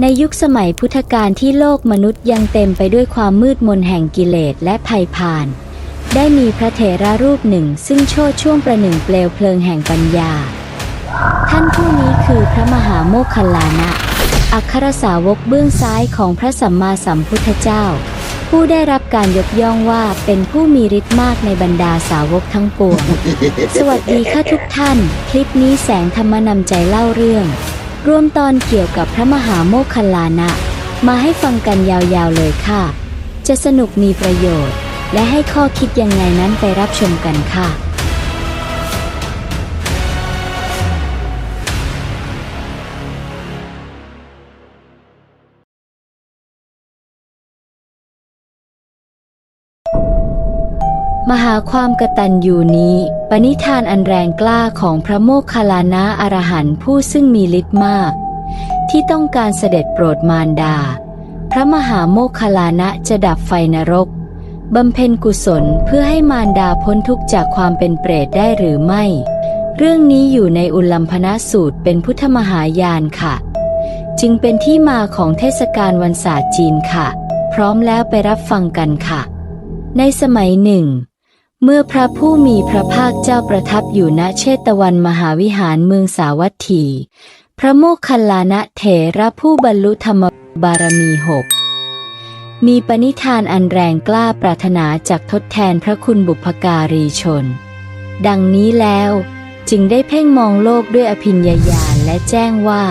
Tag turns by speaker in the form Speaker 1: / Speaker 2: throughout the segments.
Speaker 1: ในยุคสมัยพุทธกาลที่โลกมนุษย์ยังเต็มไปด้วยความมืดมนแห่งกิเลสและภัยพาลได้มีพระเถระรูปหนึ่งซึ่งโชติช่วงประหนึ่งเปลวเพลิงแห่งปัญญาท่านผู้นี้คือพระมหาโมคคัลลานะอัครสาวกเบื้องซ้ายของพระสัมมาสัมพุทธเจ้าผู้ได้รับการยกย่องว่าเป็นผู้มีฤทธิ์มากในบรรดาสาวกทั้งปวง สวัสดีค่ะทุกท่านคลิปนี้แสงธรรมนำใจเล่าเรื่องรวมตอนเกี่ยวกับพระมหาโมคคัลลานะมาให้ฟังกันยาวๆเลยค่ะจะสนุกมีประโยชน์และให้ข้อคิดยังไงนั้นไปรับชมกันค่ะมหาความกตัญญูนี้ปณิธานอันแรงกล้าของพระโมคคัลลานะอรหันต์ผู้ซึ่งมีฤทธิ์มากที่ต้องการเสด็จโปรดมารดาพระมหาโมคคัลลานะจะดับไฟนรกบำเพ็ญกุศลเพื่อให้มารดาพ้นทุกข์จากความเป็นเปรตได้หรือไม่เรื่องนี้อยู่ในอุลลัมภนสูตรเป็นพุทธมหายานค่ะจึงเป็นที่มาของเทศกาลวันศาสตร์จีนค่ะพร้อมแล้วไปรับฟังกันค่ะในสมัยหนึ่งเมื่อพระผู้มีพระภาคเจ้าประทับอยู่ณเชตวันมหาวิหารเมืองสาวัตถีพระโมคคัลลานะเถระผู้บรรลุธรรมบารมี6มีปณิธานอันแรงกล้าปรารถนาจักทดแทนพระคุณบุพการีชนดังนี้แล้วจึงได้เพ่งมองโลกด้วยอภิญญาญาณและแจ้งว่า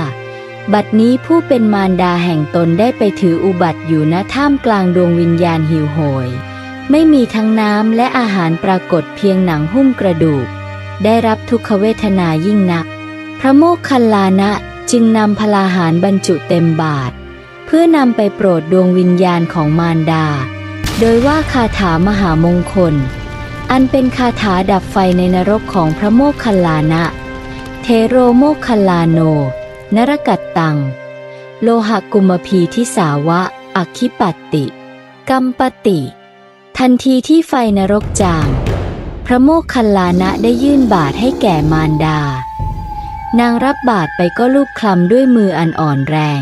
Speaker 1: บัดนี้ผู้เป็นมารดาแห่งตนได้ไปถืออุบัติอยู่ณท่ามกลางดวงวิญญาณหิวโหยไม่มีทั้งน้ำและอาหารปรากฏเพียงหนังหุ้มกระดูกได้รับทุกขเวทนายิ่งนักพระโมคคัลลานะจึงนำพลาหารบรรจุเต็มบาตรเพื่อนำไปโปรดดวงวิญญาณของมารดาโดยว่าคาถามหามงคลอันเป็นคาถาดับไฟในนรกของพระโมคคัลลานะเทโรโมคคัลลาโนนรกัตตังโลหกุมพีทิสาวะอคิปัตติกัมปติทันทีที่ไฟนรกจางพระโมคคัลลานะได้ยื่นบาตรให้แก่มารดานางรับบาตรไปก็ลูบคลำด้วยมืออันอ่อนแรง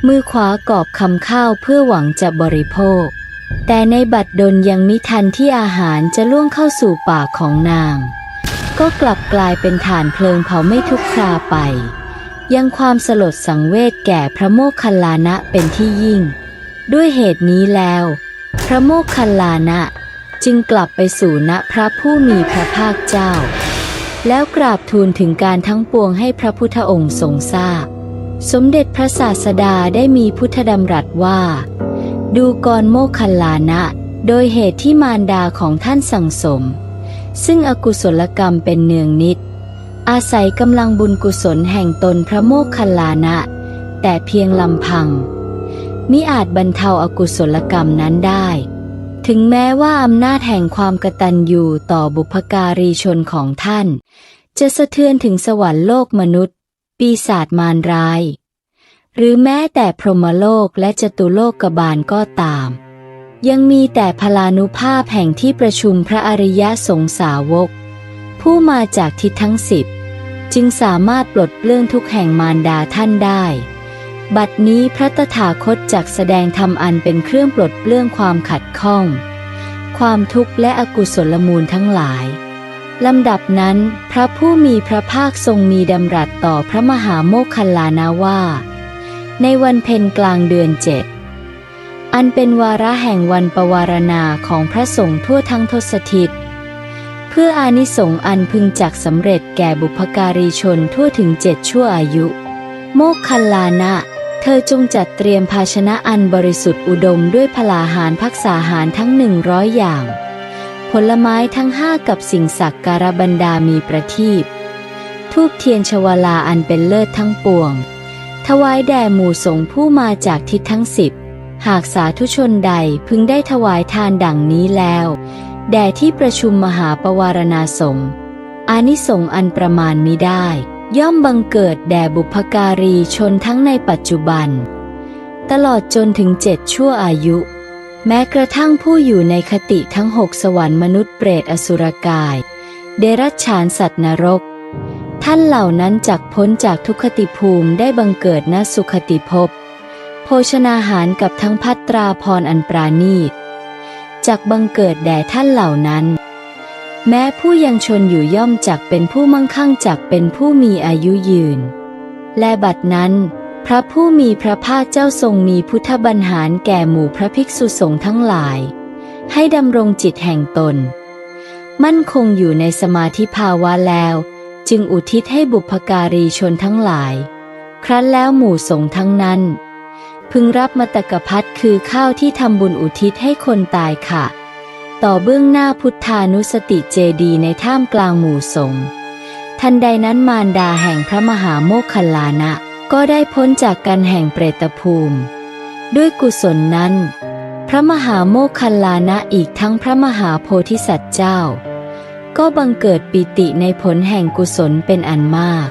Speaker 1: มือขวากอบคำข้าวเพื่อหวังจะบริโภคแต่ในบัดดลยังมิทันที่อาหารจะล่วงเข้าสู่ปากของนางก็กลับกลายเป็นถ่านเพลิงเผาไม่ทุกคราไปยังความสลดสังเวชแก่พระโมคคัลลานะเป็นที่ยิ่งด้วยเหตุนี้แล้วพระโมคคัลลานะจึงกลับไปสู่ณพระผู้มีพระภาคเจ้าแล้วกราบทูลถึงการทั้งปวงให้พระพุทธองค์ทรงทราบสมเด็จพระศาสดาได้มีพุทธดำรัสว่าดูก่อนโมคคัลลานะโดยเหตุที่มารดาของท่านสั่งสมซึ่งอกุศลกรรมเป็นเนืองนิดอาศัยกำลังบุญกุศลแห่งตนพระโมคคัลลานะแต่เพียงลำพังมิอาจบรรเทาอกุศลกรรมนั้นได้ถึงแม้ว่าอำนาจแห่งความกตัญญูต่อบุพการีชนของท่านจะสะเทือนถึงสวรรค์โลกมนุษย์ปีศาจมารร้ายหรือแม้แต่พรหมโลกและจตุโลกบาลก็ตามยังมีแต่พลานุภาพแห่งที่ประชุมพระอริยสงสาวกผู้มาจากทิศทั้ง10จึงสามารถปลดเปลื้องทุกข์แห่งมารดาท่านได้บัดนี้พระตถาคตจักแสดงธรรมอันเป็นเครื่องปลดเปลื้องความขัดข้องความทุกข์และอกุศลมูลทั้งหลายลำดับนั้นพระผู้มีพระภาคทรงมีดำรัสต่อพระมหาโมคคัลลานะว่าในวันเพ็ญกลางเดือน7อันเป็นวาระแห่งวันปวารณาของพระสงฆ์ทั่วทั้งทศทิศเพื่ออานิสงส์อันพึงจักสำเร็จแก่บุพการีชนทั่วถึง7ชั่วอายุโมคคัลลานะเธอจงจัดเตรียมภาชนะอันบริสุทธิ์อุดมด้วยพลาหารภักษาหารทั้ง100อย่างผลไม้ทั้ง5กับสิ่งสักการะบรรดามีประทีปธูปเทียนชวลาอันเป็นเลิศทั้งปวงถวายแด่หมู่สงฆ์ผู้มาจากทิศทั้ง10หากสาธุชนใดพึงได้ถวายทานดังนี้แล้วแด่ที่ประชุมมหาปวารณาสงฆ์อานิสงส์อันประมาณมิได้ย่อมบังเกิดแด่บุพการีชนทั้งในปัจจุบันตลอดจนถึง7ชั่วอายุแม้กระทั่งผู้อยู่ในคติทั้ง6สวรรค์มนุษย์เปรตอสุรกายเดรัจฉานสัตว์นรกท่านเหล่านั้นจักพ้นจากทุกขติภูมิได้บังเกิดณสุขติภพ โภชนาหารกับทั้งภัตราพรอันปราณีตจักบังเกิดแด่ท่านเหล่านั้นแม้ผู้ยังชนอยู่ย่อมจักเป็นผู้มั่งคั่งจักเป็นผู้มีอายุยืนและบัดนั้นพระผู้มีพระภาคเจ้าทรงมีพุทธบัญหารแก่หมู่พระภิกษุสงฆ์ทั้งหลายให้ดำรงจิตแห่งตนมั่นคงอยู่ในสมาธิภาวะแล้วจึงอุทิศให้บุพการีชนทั้งหลายครั้นแล้วหมู่สงฆ์ทั้งนั้นพึงรับมตกพัดคือข้าวที่ทำบุญอุทิศให้คนตายค่ะต่อเบื้องหน้าพุทธานุสติเจดีย์ในท่ามกลางหมู่สงฆ์ทันใดนั้นมารดาแห่งพระมหาโมคคัลลานะก็ได้พ้นจากกันแห่งเปรตภูมิด้วยกุศลนั้นพระมหาโมคคัลลานะอีกทั้งพระมหาโพธิสัตว์เจ้าก็บังเกิดปิติในผลแห่งกุศลเป็นอันมาก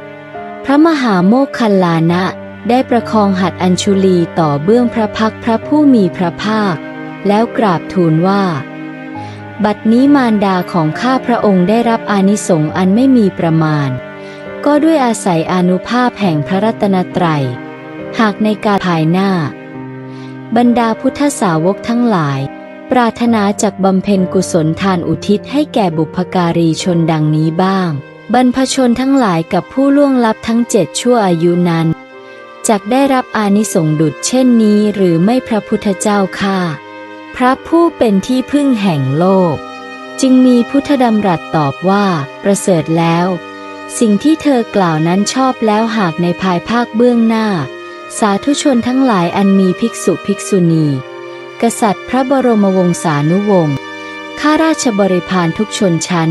Speaker 1: พระมหาโมคคัลลานะได้ประคองหัตถ์อัญชุลีต่อเบื้องพระพักตร์พระผู้มีพระภาคแล้วกราบทูลว่าบัดนี้มารดาของข้าพระองค์ได้รับอานิสงส์อันไม่มีประมาณก็ด้วยอาศัยอานุภาพแห่งพระรัตนตรัยหากในกาลภายหน้าบรรดาพุทธสาวกทั้งหลายปรารถนาจักบำเพ็ญกุศลทานอุทิศให้แก่บุพการีชนดังนี้บ้างบรรพชนทั้งหลายกับผู้ล่วงลับทั้ง7ชั่วอายุนั้นจักได้รับอานิสงส์ดุจเช่นนี้หรือไม่พระพุทธเจ้าข้าพระผู้เป็นที่พึ่งแห่งโลกจึงมีพุทธดำรัสตอบว่าประเสริฐแล้วสิ่งที่เธอกล่าวนั้นชอบแล้วหากในภายภาคเบื้องหน้าสาธุชนทั้งหลายอันมีภิกษุภิกษุณีกษัตริย์พระบรมวงศานุวงศ์ข้าราชบริพารทุกชนชั้น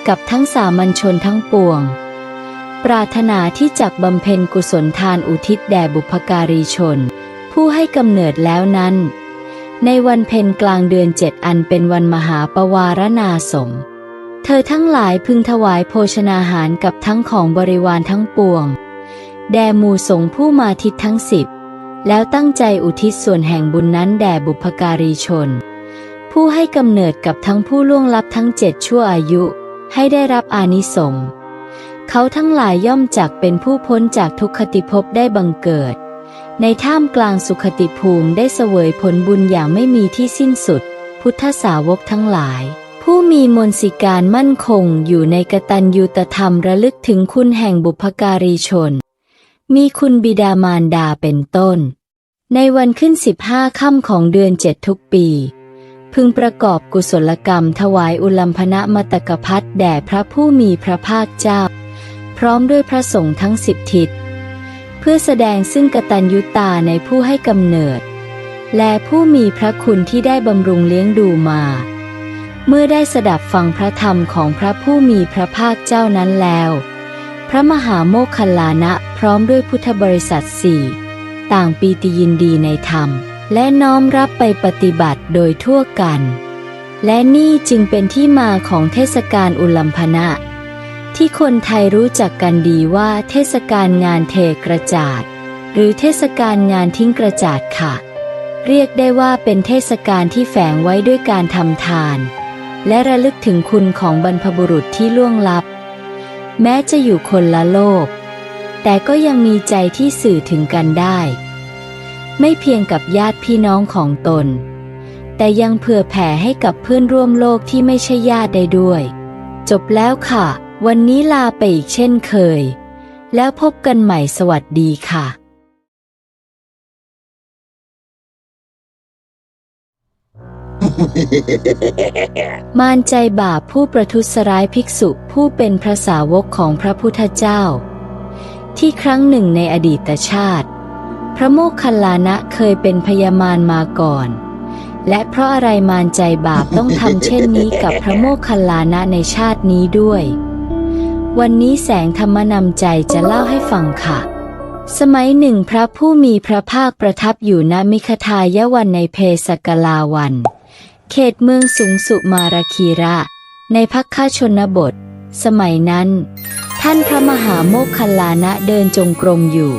Speaker 1: กับทั้งสามัญชนทั้งปวงปรารถนาที่จักบำเพ็ญกุศลทานอุทิศแด่บุพการีชนผู้ให้กำเนิดแล้วนั้นในวันเพ็ญกลางเดือน7อันเป็นวันมหาปวารณาสมเธอทั้งหลายพึงถวายโภชนาหารกับทั้งของบริวารทั้งปวงแด่หมู่สงฆ์ผู้มาทิศทั้ง10แล้วตั้งใจอุทิศส่วนแห่งบุญนั้นแด่บุพการีชนผู้ให้กำเนิดกับทั้งผู้ล่วงลับทั้ง7ชั่วอายุให้ได้รับอานิสงส์เขาทั้งหลายย่อมจักเป็นผู้พ้นจากทุกขติภพได้บังเกิดในท่ามกลางสุขติภูมิได้เสวยผลบุญอย่างไม่มีที่สิ้นสุดพุทธสาวกทั้งหลายผู้มีมนสิการมั่นคงอยู่ในกตัญญูตธรรมระลึกถึงคุณแห่งบุพการีชนมีคุณบิดามารดาเป็นต้นในวันขึ้น15ค่ำของเดือน7ทุกปีพึงประกอบกุศลกรรมถวายอุลัมพนะมตกพัดแด่พระผู้มีพระภาคเจ้าพร้อมด้วยพระสงฆ์ทั้ง10ทิศเพื่อแสดงซึ่งกตัญญูตาในผู้ให้กำเนิดและผู้มีพระคุณที่ได้บำรุงเลี้ยงดูมาเมื่อได้สดับฟังพระธรรมของพระผู้มีพระภาคเจ้านั้นแล้วพระมหาโมคคัลลานะพร้อมด้วยพุทธบริษัท4ต่างปีติยินดีในธรรมและน้อมรับไปปฏิบัติโดยทั่วกันและนี่จึงเป็นที่มาของเทศกาลอุลัมพนะที่คนไทยรู้จักกันดีว่าเทศกาลงานเทกระจาดหรือเทศกาลงานทิ้งกระจาดค่ะเรียกได้ว่าเป็นเทศกาลที่แฝงไว้ด้วยการทำทานและระลึกถึงคุณของบรรพบุรุษที่ล่วงลับแม้จะอยู่คนละโลกแต่ก็ยังมีใจที่สื่อถึงกันได้ไม่เพียงกับญาติพี่น้องของตนแต่ยังเผื่อแผ่ให้กับเพื่อนร่วมโลกที่ไม่ใช่ญาติได้ด้วยจบแล้วค่ะวันนี้ลาไปอีกเช่นเคยแล้วพบกันใหม่สวัสดีค่ะมารใจบาปผู้ประทุษร้ายภิกษุผู้เป็นพระสาวกของพระพุทธเจ้าที่ครั้งหนึ่งในอดีตชาติพระโมคคัลลานะเคยเป็นพญามารมาก่อนและเพราะอะไรมารใจบาปต้องทำเช่นนี้กับพระโมคคัลลานะในชาตินี้ด้วยวันนี้แสงธรรมนำใจจะเล่าให้ฟังค่ะสมัยหนึ่งพระผู้มีพระภาคประทับอยู่ณมิคทายวันในเพสกลาวันเขตเมืองสุงสุมาราคีระในภัคคชนบทสมัยนั้นท่านพระมหาโมคคัลลานะเดินจงกรมอยู่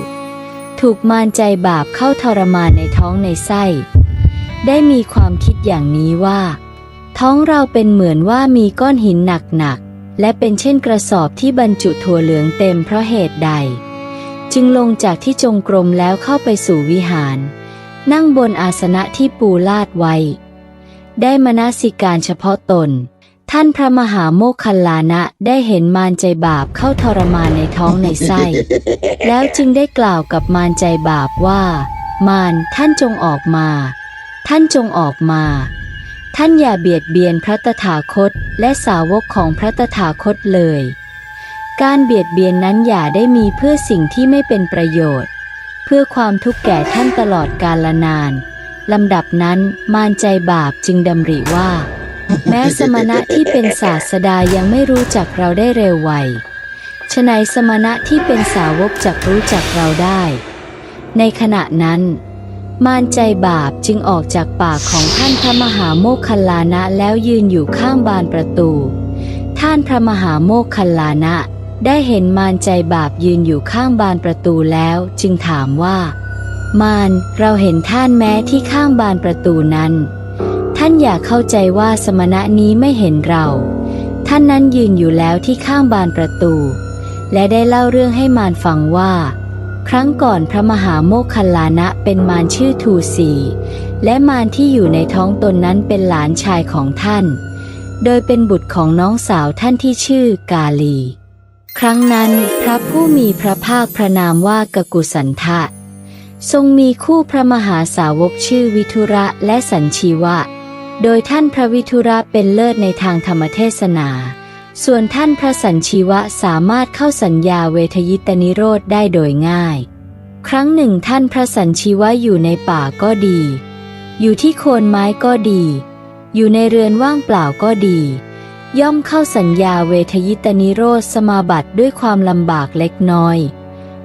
Speaker 1: ถูกมารใจบาปเข้าทรมานในท้องในไส้ได้มีความคิดอย่างนี้ว่าท้องเราเป็นเหมือนว่ามีก้อนหินหนักๆและเป็นเช่นกระสอบที่บรรจุถั่วเหลืองเต็มเพราะเหตุใด จึงลงจากที่จงกรมแล้วเข้าไปสู่วิหารนั่งบนอาสนะที่ปูลาดไว้ได้มนสิการเฉพาะตนท่านพระมหาโมคคัลลานะได้เห็นมารใจบาปเข้าทรมานในท้องในไส้แล้วจึงได้กล่าวกับมารใจบาปว่ามารท่านจงออกมาท่านจงออกมาท่านอย่าเบียดเบียนพระตถาคตและสาวกของพระตถาคตเลยการเบียดเบียนนั้นอย่าได้มีเพื่อสิ่งที่ไม่เป็นประโยชน์เพื่อความทุกข์แก่ท่านตลอดกาลนานลำดับนั้นมารใจบาปจึงดำริว่าแม้สมณะที่เป็นศาสดายังไม่รู้จักเราได้เร็วไวฉะนั้นสมณะที่เป็นสาวกจักรู้จักเราได้ในขณะนั้นมารใจบาปจึงออกจากปากของท่านพระมหาโมคคัลลานะแล้วยืนอยู่ข้างบานประตูท่านพระมหาโมคคัลลานะได้เห็นมารใจบาปยืนอยู่ข้างบานประตูแล้วจึงถามว่ามารเราเห็นท่านแม้ที่ข้างบานประตูนั้นท่านอย่าเข้าใจว่าสมณะนี้ไม่เห็นเราท่านนั้นยืนอยู่แล้วที่ข้างบานประตูและได้เล่าเรื่องให้มารฟังว่าครั้งก่อนพระมหาโมคคัลลานะเป็นมารชื่อทูสีและมารที่อยู่ในท้องตนนั้นเป็นหลานชายของท่านโดยเป็นบุตรของน้องสาวท่านที่ชื่อกาลีครั้งนั้นพระผู้มีพระภาคพระนามว่ากกุสันทะทรงมีคู่พระมหาสาวกชื่อวิทุระและสัญชีวะโดยท่านพระวิทุระเป็นเลิศในทางธรรมเทศนาส่วนท่านพระสัญชีวะสามารถเข้าสัญญาเวทยิตนิโรธได้โดยง่ายครั้งหนึ่งท่านพระสัญชีวะอยู่ในป่าก็ดีอยู่ที่โคนไม้ก็ดีอยู่ในเรือนว่างเปล่าก็ดีย่อมเข้าสัญญาเวทยิตนิโรธสมาบัติด้วยความลำบากเล็กน้อย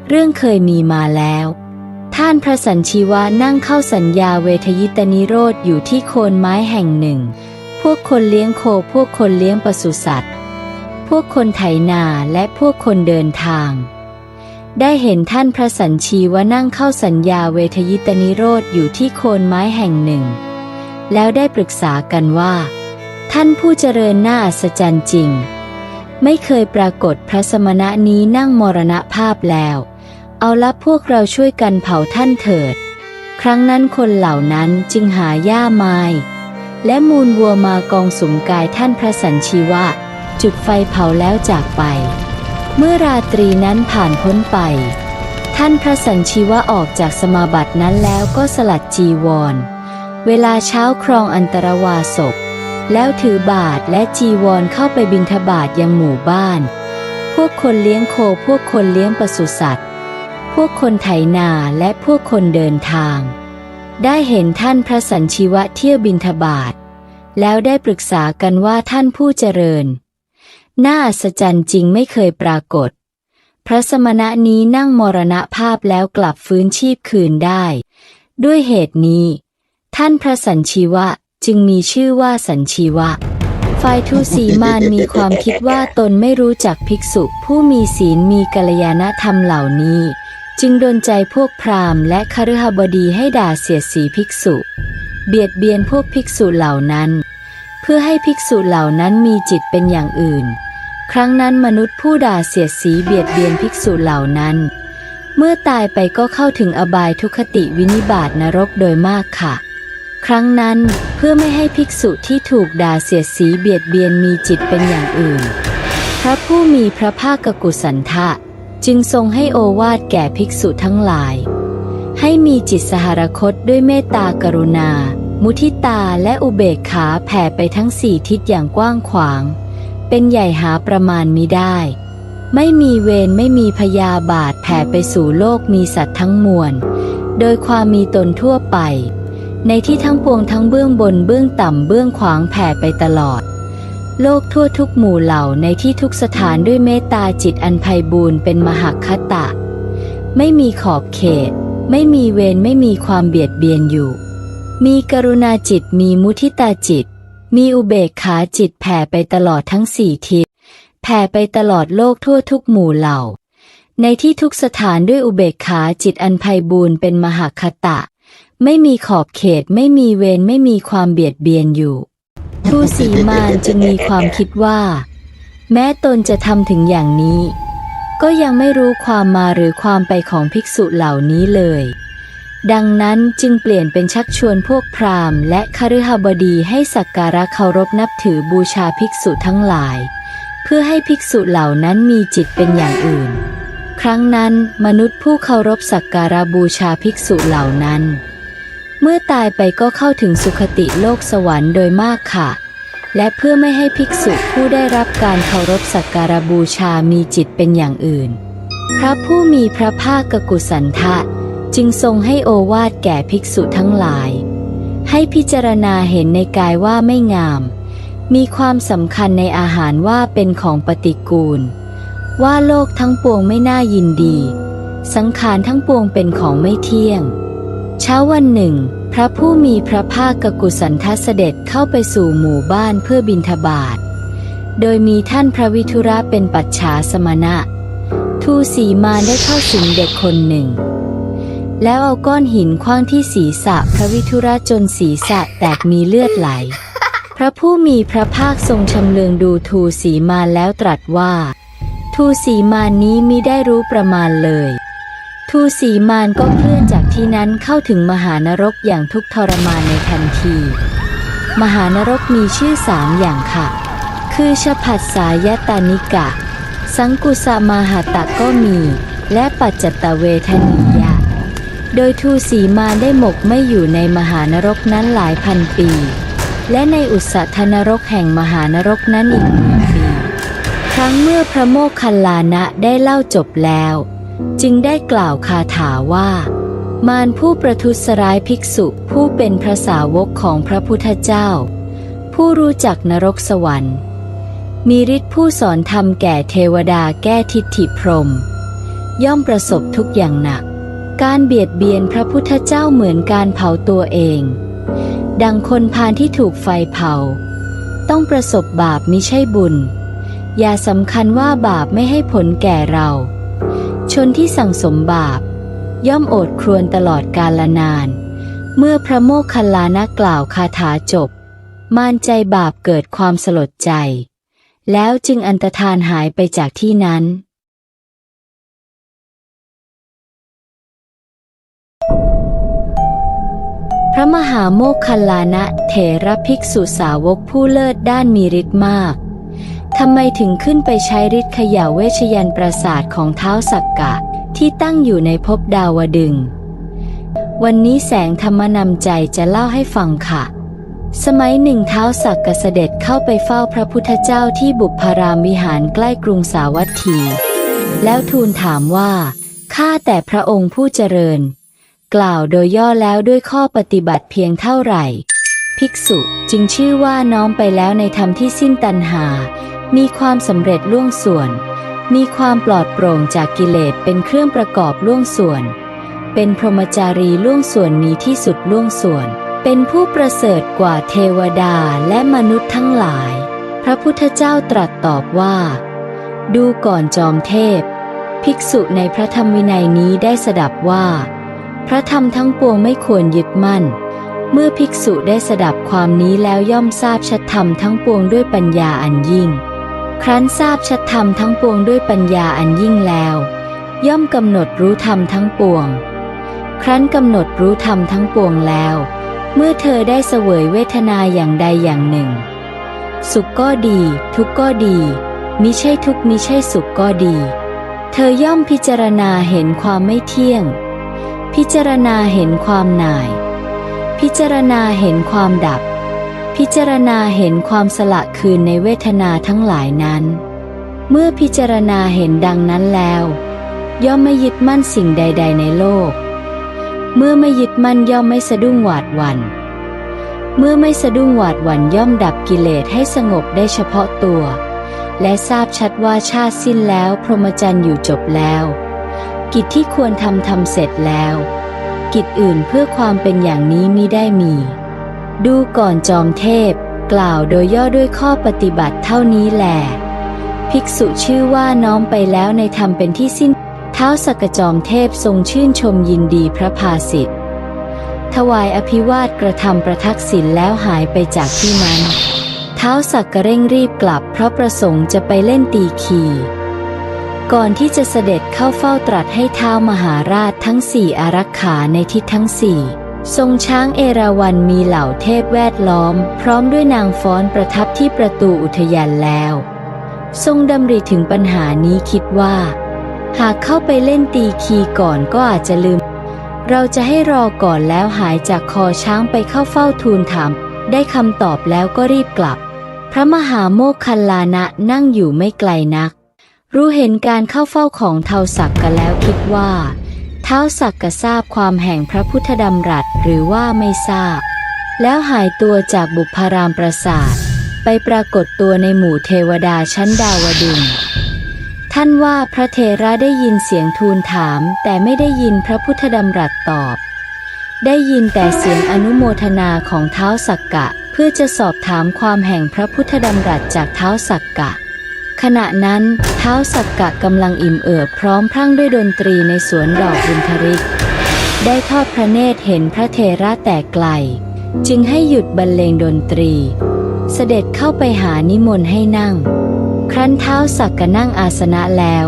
Speaker 1: เรื่องเคยมีมาแล้วท่านพระสัญชีวะนั่งเข้าสัญญาเวทยิตนิโรธอยู่ที่โคนไม้แห่งหนึ่งพวกคนเลี้ยงโคพวกคนเลี้ยงปศุสัตว์พวกคนไถนาและพวกคนเดินทางได้เห็นท่านพระสัญชีวะนั่งเข้าสัญญาเวทยิตนิโรธอยู่ที่โคนไม้แห่งหนึ่งแล้วได้ปรึกษากันว่าท่านผู้เจริญน่าอัศจรรย์จริงไม่เคยปรากฏพระสมณะนี้นั่งมรณภาพแล้วเอาละพวกเราช่วยกันเผาท่านเถิดครั้งนั้นคนเหล่านั้นจึงหาหญ้าไม้และมูลวัวมากองสุมกายท่านพระสัญชีวะจุดไฟเผาแล้วจากไปเมื่อราตรีนั้นผ่านพ้นไปท่านพระสัญชีวะออกจากสมาบัตินั้นแล้วก็สลัดจีวรเวลาเช้าครองอันตรวาสกแล้วถือบาตรและจีวรเข้าไปบิณฑบาตยังหมู่บ้านพวกคนเลี้ยงโคพวกคนเลี้ยงปศุสัตว์พวกคนไถนาและพวกคนเดินทางได้เห็นท่านพระสัญชีวะเที่ยวบิณฑบาตแล้วได้ปรึกษากันว่าท่านผู้เจริญน่าอัศจรรย์จริงไม่เคยปรากฏพระสมณะนี้นั่งมรณภาพแล้วกลับฟื้นชีพคืนได้ด้วยเหตุนี้ท่านพระสัญชีวะจึงมีชื่อว่าสัญชีวะฝ่ายทูสีมารมีความคิดว่าตนไม่รู้จักภิกษุผู้มีศีลมีกัลยาณธรรมเหล่านี้จึงดลใจพวกพราหมณ์และคฤหบดีให้ด่าเสียดสีภิกษุเบียดเบียนพวกภิกษุเหล่านั้นเพื่อให้ภิกษุเหล่านั้นมีจิตเป็นอย่างอื่นครั้งนั้นมนุษย์ผู้ด่าเสียดสีเบียดเบียนภิกษุเหล่านั้นเมื่อตายไปก็เข้าถึงอบายทุคติวินิบาตนรกโดยมากค่ะครั้งนั้นเพื่อไม่ให้ภิกษุที่ถูกด่าเสียดสีเบียดเบียนมีจิตเป็นอย่างอื่นพระผู้มีพระภาคกุสันทะจึงทรงให้โอวาทแก่ภิกษุทั้งหลายให้มีจิตสหรคตด้วยเมตตากรุณามุทิตาและอุเบกขาแผ่ไปทั้งสี่ทิศอย่างกว้างขวางเป็นใหญ่หาประมาณมิได้ไม่มีเวรไม่มีพยาบาทแผ่ไปสู่โลกมีสัตว์ทั้งมวลโดยความมีตนทั่วไปในที่ทั้งปวงทั้งเบื้องบนเบื้องต่ำเบื้องขวางแผ่ไปตลอดโลกทั่วทุกหมู่เหล่าในที่ทุกสถานด้วยเมตตาจิตอันไพบูรณ์เป็นมหคตะไม่มีขอบเขตไม่มีเวรไม่มีความเบียดเบียนอยู่มีกรุณาจิตมีมุทิตาจิตมีอุเบกขาจิตแผ่ไปตลอดทั้งสี่ทิศแผ่ไปตลอดโลกทั่วทุกหมู่เหล่าในที่ทุกสถานด้วยอุเบกขาจิตอันไพบูรณ์เป็นมหคตะไม่มีขอบเขตไม่มีเวรไม่มีความเบียดเบียนอยู่ทูสีมารจึงมีความคิดว่าแม้ตนจะทำถึงอย่างนี้ ก็ยังไม่รู้ความมาหรือความไปของภิกษุเหล่านี้เลยดังนั้นจึงเปลี่ยนเป็นชักชวนพวกพราหมณ์และคฤหบดีให้สักการะเคารพนับถือบูชาภิกษุทั้งหลายเพื่อให้ภิกษุเหล่านั้นมีจิตเป็นอย่างอื่นครั้งนั้นมนุษย์ผู้เคารพสักการะบูชาภิกษุเหล่านั้นเมื่อตายไปก็เข้าถึงสุคติโลกสวรรค์โดยมากค่ะและเพื่อไม่ให้ภิกษุผู้ได้รับการเคารพสักการะบูชามีจิตเป็นอย่างอื่นพระผู้มีพระภาคกกุสันทะจึงทรงให้โอวาทแก่ภิกษุทั้งหลายให้พิจารณาเห็นในกายว่าไม่งามมีความสำคัญในอาหารว่าเป็นของปฏิกูลว่าโลกทั้งปวงไม่น่ายินดีสังขารทั้งปวงเป็นของไม่เที่ยงเช้าวันหนึ่งพระผู้มีพระภาคกกุสันทะเสด็จเข้าไปสู่หมู่บ้านเพื่อบิณฑบาตโดยมีท่านพระวิทุระเป็นปัจฉาสมณะทูสีมารได้เข้าสิงเด็กคนหนึ่งแล้วเอาก้อนหินขว้างที่ศีรษะพระวิทุระจนศีรษะแตกมีเลือดไหลพระผู้มีพระภาคทรงชำเลืองดูทูสีมารแล้วตรัสว่าทูสีมารนี้มิได้รู้ประมาณเลยทูสีมารก็เคลื่อนจากที่นั้นเข้าถึงมหานรกอย่างทุกข์ทรมานในทันทีมหานรกมีชื่อ3อย่างค่ะคือชภัสสายตานิกะสังกุสมาหตะก็มีและปัจจตเวทนิยะโดยทูสีมารได้หมกไม่อยู่ในมหานรกนั้นหลายพันปีและในอุสสธนรกแห่งมหานรกนั้นอีก10,000 ปีครั้งเมื่อพระโมคคัลลานะได้เล่าจบแล้วจึงได้กล่าวคาถาว่ามารผู้ประทุษร้ายภิกษุผู้เป็นพระสาวกของพระพุทธเจ้าผู้รู้จักนรกสวรรค์มีฤทธิ์ผู้สอนธรรมแก่เทวดาแก้ทิฏฐิพรหมย่อมประสบทุกข์อย่างหนักการเบียดเบียนพระพุทธเจ้าเหมือนการเผาตัวเองดังคนพาลที่ถูกไฟเผาต้องประสบบาปมิใช่บุญอย่าสำคัญว่าบาปไม่ให้ผลแก่เราชนที่สั่งสมบาปย่อมโอดครวญตลอดกาลนานเมื่อพระโมคคัลลานะกล่าวคาถาจบมารใจบาปเกิดความสลดใจแล้วจึงอันตรธานหายไปจากที่นั้นพระมหาโมคคัลลานะเถระภิกษุสาวกผู้เลิศด้านมีฤทธิ์มากทำไมถึงขึ้นไปใช้ฤทธิ์เขย่าเวชยันต์ปราสาทของท้าวสักกะที่ตั้งอยู่ในภพดาวดึงส์วันนี้แสงธรรมนำใจจะเล่าให้ฟังค่ะสมัยหนึ่งท้าวสักกะเสด็จเข้าไปเฝ้าพระพุทธเจ้าที่บุพารามวิหารใกล้กรุงสาวัตถีแล้วทูลถามว่าข้าแต่พระองค์ผู้เจริญกล่าวโดยย่อแล้วด้วยข้อปฏิบัติเพียงเท่าไหร่ภิกษุจึงชื่อว่าน้อมไปแล้วในธรรมที่สิ้นตัณหามีความสำเร็จล่วงส่วนมีความปลอดโปร่งจากกิเลสเป็นเครื่องประกอบล่วงส่วนเป็นพรหมจารีล่วงส่วนมีที่สุดล่วงส่วนเป็นผู้ประเสริฐกว่าเทวดาและมนุษย์ทั้งหลายพระพุทธเจ้าตรัสตอบว่าดูก่อนจอมเทพภิกษุในพระธรรมวินัยนี้ได้สดับว่าพระธรรมทั้งปวงไม่ควรยึดมั่นเมื่อภิกษุได้สดับความนี้แล้วย่อมทราบชัดธรรมทั้งปวงด้วยปัญญาอันยิ่งครั้นทราบชัดธรรมทั้งปวงด้วยปัญญาอันยิ่งแล้วย่อมกำหนดรู้ธรรมทั้งปวงครั้นกำหนดรู้ธรรมทั้งปวงแล้วเมื่อเธอได้เสวยเวทนาอย่างใดอย่างหนึ่งสุขก็ดีทุกข์ก็ดีมิใช่ทุกข์มิใช่สุขก็ดีเธอย่อมพิจารณาเห็นความไม่เที่ยงพิจารณาเห็นความหน่ายพิจารณาเห็นความดับพิจารณาเห็นความสละคืนในเวทนาทั้งหลายนั้นเมื่อพิจารณาเห็นดังนั้นแล้วย่อมไม่ยึดมั่นสิ่งใดๆในโลกเมื่อไม่ยึดมั่นย่อมไม่สะดุ้งหวาดหวั่นเมื่อไม่สะดุ้งหวาดหวั่นย่อมดับกิเลสให้สงบได้เฉพาะตัวและทราบชัดว่าชาติสิ้นแล้วพรหมจรรย์อยู่จบแล้วกิจที่ควรทำเสร็จแล้วกิจอื่นเพื่อความเป็นอย่างนี้มิได้มีดูก่อนจอมเทพกล่าวโดยย่อด้วยข้อปฏิบัติเท่านี้แลภิกษุชื่อว่าน้อมไปแล้วในธรรมเป็นที่สิ้นท้าวสักกะจอมเทพทรงชื่นชมยินดีพระภาสิทธิ์ถวายอภิวาทกระทำประทักษิณแล้วหายไปจากที่นั้นท้าวสักกะเร่งรีบกลับเพราะประสงค์จะไปเล่นตีขี ก่อนที่จะเสด็จเข้าเฝ้าตรัสให้ท้าวมหาราชทั้งสี่อารักขาในทิศทั้งสี่ทรงช้างเอราวัณมีเหล่าเทพแวดล้อมพร้อมด้วยนางฟ้อนประทับที่ประตูอุทยานแล้วทรงดำริถึงปัญหานี้คิดว่าหากเข้าไปเล่นตีคีก่อนก็อาจจะลืมเราจะให้รอก่อนแล้วหายจากคอช้างไปเข้าเฝ้าทูลถามได้คำตอบแล้วก็รีบกลับพระมหาโมคคัลลานะนั่งอยู่ไม่ไกลนักรู้เห็นการเข้าเฝ้าของเทาสักกะแล้วคิดว่าท้าวสักกะทราบความแห่งพระพุทธดำรัสหรือว่าไม่ทราบแล้วหายตัวจากบุพารามปราสาทไปปรากฏตัวในหมู่เทวดาชั้นดาวดึงส์ท่านว่าพระเถระได้ยินเสียงทูลถามแต่ไม่ได้ยินพระพุทธดำรัสตอบได้ยินแต่เสียงอนุโมทนาของท้าวสักกะเพื่อจะสอบถามความแห่งพระพุทธดำรัสจากท้าวสักกะขณะนั้นท้าวสักกะกำลังอิ่มเอิบพร้อมพรั่งด้วยดนตรีในสวนดอกบุญทริกได้ทอดพระเนตรเห็นพระเถระแต่ไกลจึงให้หยุดบรรเลงดนตรีเสด็จเข้าไปหานิมนต์ให้นั่งครั้นท้าวสักกะนั่งอาสนะแล้ว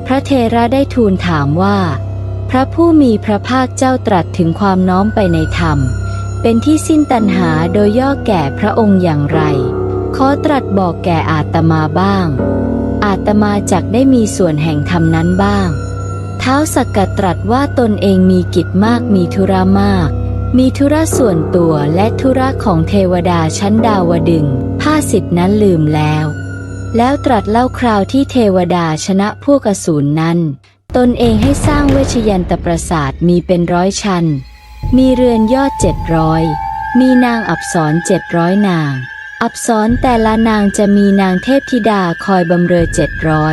Speaker 1: พระเถระได้ทูลถามว่าพระผู้มีพระภาคเจ้าตรัสถึงความน้อมไปในธรรมเป็นที่สิ้นตัณหาโดยย่อแก่พระองค์อย่างไรขอตรัสบอกแก่อาตมาบ้างอาตมาจักได้มีส่วนแห่งธรรมนั้นบ้างท้าวสักกะตรัสว่าตนเองมีกิจมากมีธุระมากมีธุระส่วนตัวและธุระของเทวดาชั้นดาวดึงส์ผ้าสิทธินั้นลืมแล้วตรัสเล่าคราวที่เทวดาชนะพวกอสูรนั้นตนเองให้สร้างเวชยันตปราสาทมีเป็น100 ชั้นมีเรือนยอด700มีนางอัปสร700นางอัปสรแต่ละนางจะมีนางเทพธิดาคอยบำเรอ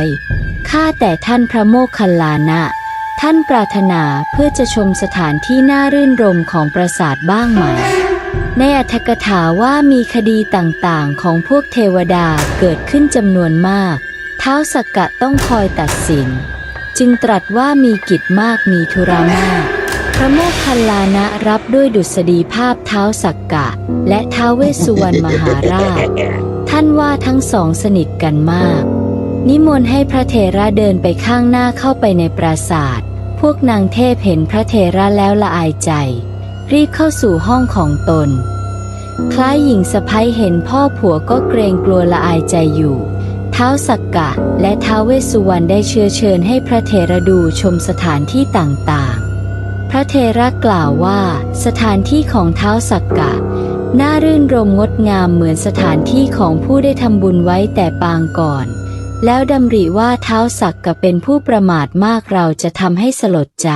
Speaker 1: 700ข้าแต่ท่านพระโมคคัลลานะท่านปรารถนาเพื่อจะชมสถานที่น่ารื่นรมของปราสาทบ้างไหมในอรรถกถาว่ามีคดีต่างๆของพวกเทวดาเกิดขึ้นจำนวนมากท้าวสักกะต้องคอยตัดสินจึงตรัสว่ามีกิจมากมีธุระมากพระโมคคัลลานะรับด้วยดุษฎีภาพท้าวสักกะและท้าวเวสสุวรรณมหาราชท่านว่าทั้งสองสนิทกันมากนิมนต์ให้พระเถระเดินไปข้างหน้าเข้าไปในปราสาทพวกนางเทพเห็นพระเถระแล้วละอายใจรีบเข้าสู่ห้องของตนคล้ายหญิงสะใภ้เห็นพ่อผัวก็เกรงกลัวละอายใจอยู่ท้าวสักกะและท้าวเวสสุวรรณได้เชิญให้พระเถระดูชมสถานที่ต่างๆพระเถระกล่าวว่าสถานที่ของท้าวสักกะน่ารื่นรมงดงามเหมือนสถานที่ของผู้ได้ทำบุญไว้แต่ปางก่อนแล้วดำริว่าท้าวสักกะเป็นผู้ประมาทมากเราจะทำให้สลดใจ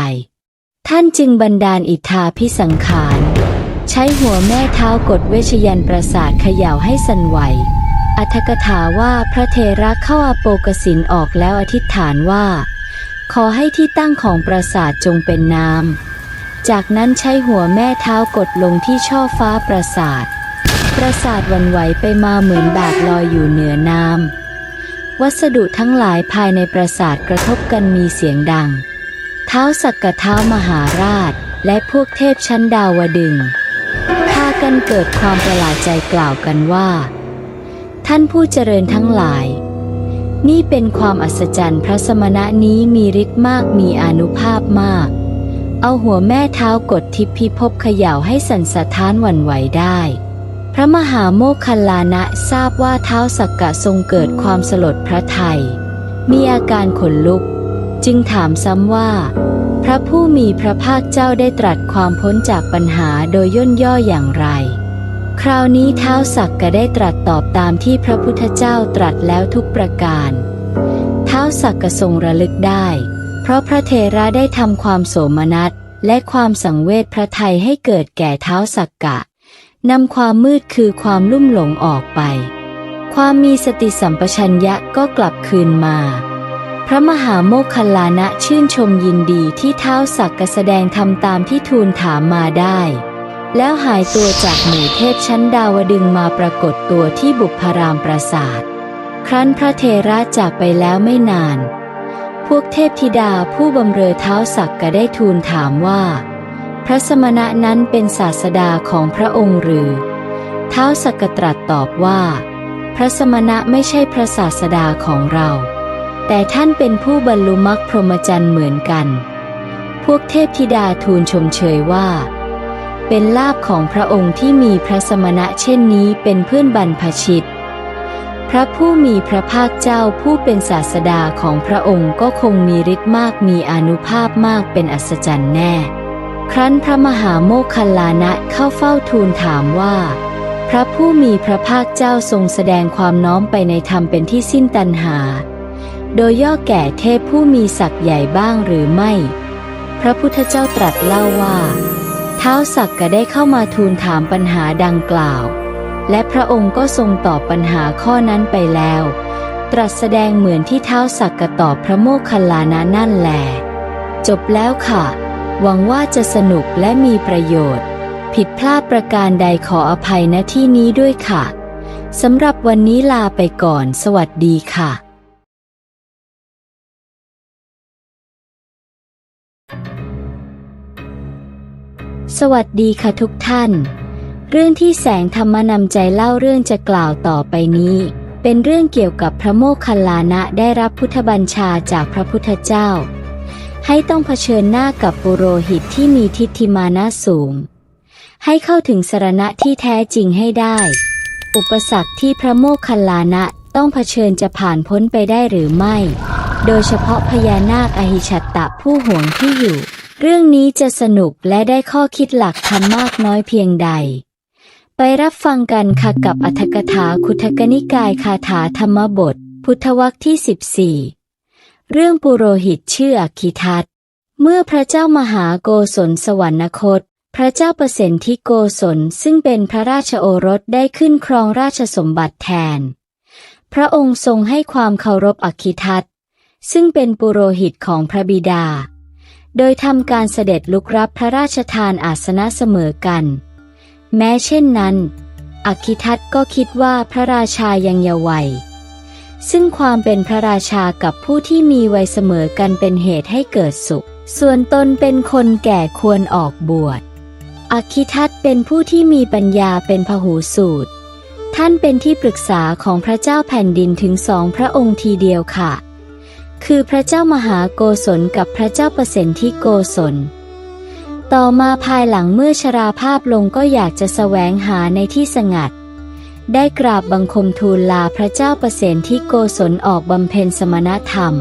Speaker 1: ท่านจึงบันดาลอิทธาภิสังขารใช้หัวแม่เท้ากดเวชยันต์ปราสาทเขย่าให้สั่นไหวอรรถกถาว่าพระเถระเข้าอโปกสิณออกแล้วอธิษฐานว่าขอให้ที่ตั้งของปราสาทจงเป็นน้ำจากนั้นใช้หัวแม่เท้ากดลงที่ช่อฟ้าปราสาทหวั่นไหวไปมาเหมือนบาดลอยอยู่เหนือน้ำวัสดุทั้งหลายภายในปราสาทกระทบกันมีเสียงดังท้าวสักกะท้าวมหาราชและพวกเทพชั้นดาวดึงส์พากันเกิดความประหลาดใจกล่าวกันว่าท่านผู้เจริญทั้งหลายนี่เป็นความอัศจรรย์พระสมณะนี้มีฤทธิ์มากมีอานุภาพมากเอาหัวแม่เท้ากดทิพย์พิภพเขย่าให้สั่นสะท้านหวั่นไหวได้พระมหาโมคคัลลานะทราบว่าท้าวสักกะทรงเกิดความสลดพระทัยมีอาการขนลุกจึงถามซ้ำว่าพระผู้มีพระภาคเจ้าได้ตรัสความพ้นจากปัญหาโดยย่นย่ออย่างไรคราวนี้ท้าวสักกะได้ตรัสตอบตามที่พระพุทธเจ้าตรัสแล้วทุกประการท้าวสักกะทรงระลึกได้เพราะพระเถระได้ทำความโสมนัสและความสังเวชพระทัยให้เกิดแก่ท้าวสักกะนำความมืดคือความลุ่มหลงออกไปความมีสติสัมปชัญญะก็กลับคืนมาพระมหาโมคคัลลานะชื่นชมยินดีที่ท้าวสักกะแสดงธรรมตามที่ทูลถามมาได้แล้วหายตัวจากหมู่เทพชั้นดาวดึงส์มาปรากฏตัวที่บุพารามปราสาทครั้นพระเถระจากไปแล้วไม่นานพวกเทพธิดาผู้บำเรอท้าวสักกะได้ทูลถามว่าพระสมณะนั้นเป็นศาสดาของพระองค์หรือท้าวสักกะตรัสตอบว่าพระสมณะไม่ใช่พระศาสดาของเรา แต่ท่านเป็นผู้บรรลุมรรคพรหมจรรย์เหมือนกัน พวกเทพธิดาทูลชมเชยว่าเป็นลาภของพระองค์ที่มีพระสมณะเช่นนี้เป็นเพื่อนบรรพชิตพระผู้มีพระภาคเจ้าผู้เป็นศาสดาของพระองค์ก็คงมีฤทธิ์มากมีอานุภาพมากเป็นอัศจรรย์แน่ ครั้นพระมหาโมคคัลลานะเข้าเฝ้าทูลถามว่าพระผู้มีพระภาคเจ้าทรงแสดงความน้อมไปในธรรมเป็นที่สิ้นตัณหาโดยย่อแก่เทพผู้มีศักย์ใหญ่บ้างหรือไม่พระพุทธเจ้าตรัสเล่าว่าท้าวสักกะได้เข้ามาทูลถามปัญหาดังกล่าวและพระองค์ก็ทรงตอบปัญหาข้อนั้นไปแล้วตรัสแสดงเหมือนที่ท้าวสักกะตอบพระโมคคัลลานะนั่นแลจบแล้วค่ะหวังว่าจะสนุกและมีประโยชน์ผิดพลาดประการใดขออภัยณที่นี้ด้วยค่ะสำหรับวันนี้ลาไปก่อนสวัสดีค่ะสวัสดีค่ะทุกท่านเรื่องที่แสงธรรมนำใจเล่าเรื่องจะกล่าวต่อไปนี้เป็นเรื่องเกี่ยวกับพระโมคคัลลานะได้รับพุทธบัญชาจากพระพุทธเจ้าให้ต้องเผชิญหน้ากับปุโรหิตที่มีทิฏฐิมานะสูงให้เข้าถึงสรณะที่แท้จริงให้ได้อุปสรรคที่พระโมคคัลลานะต้องเผชิญจะผ่านพ้นไปได้หรือไม่โดยเฉพาะพญานาคอหิชัตตะผู้ห่วงที่อยู่เรื่องนี้จะสนุกและได้ข้อคิดหลักธรรมมากน้อยเพียงใดไปรับฟังกันค่ะกับอรรถกถาคุทกนิกายคาถาธรรมบทพุทธวรรคที่14เรื่องปุโรหิตชื่ออคิทัตเมื่อพระเจ้ามหาโกศลสวรรคตพระเจ้าประสิทธิโกศลซึ่งเป็นพระราชโอรสได้ขึ้นครองราชสมบัติแทนพระองค์ทรงให้ความเคารพอคิทัตซึ่งเป็นปุโรหิตของพระบิดาโดยทำการเสด็จลุกรับพระราชทานอาสนะเสมอกันแม้เช่นนั้นอคิทัตก็คิดว่าพระราชายังเยาว์วัยซึ่งความเป็นพระราชากับผู้ที่มีวัยเสมอกันเป็นเหตุให้เกิดสุขส่วนตนเป็นคนแก่ควรออกบวชอคิทัตเป็นผู้ที่มีปัญญาเป็นพหูสูตรท่านเป็นที่ปรึกษาของพระเจ้าแผ่นดินถึง2 พระองค์ทีเดียวค่ะคือพระเจ้ามหาโกศลกับพระเจ้าประสิทธิโกศลต่อมาภายหลังเมื่อชราภาพลงก็อยากจะแสวงหาในที่สงัดได้กราบบังคมทูลลาพระเจ้าประสิทธิโกศลออกบำเพ็ญสมณธรรม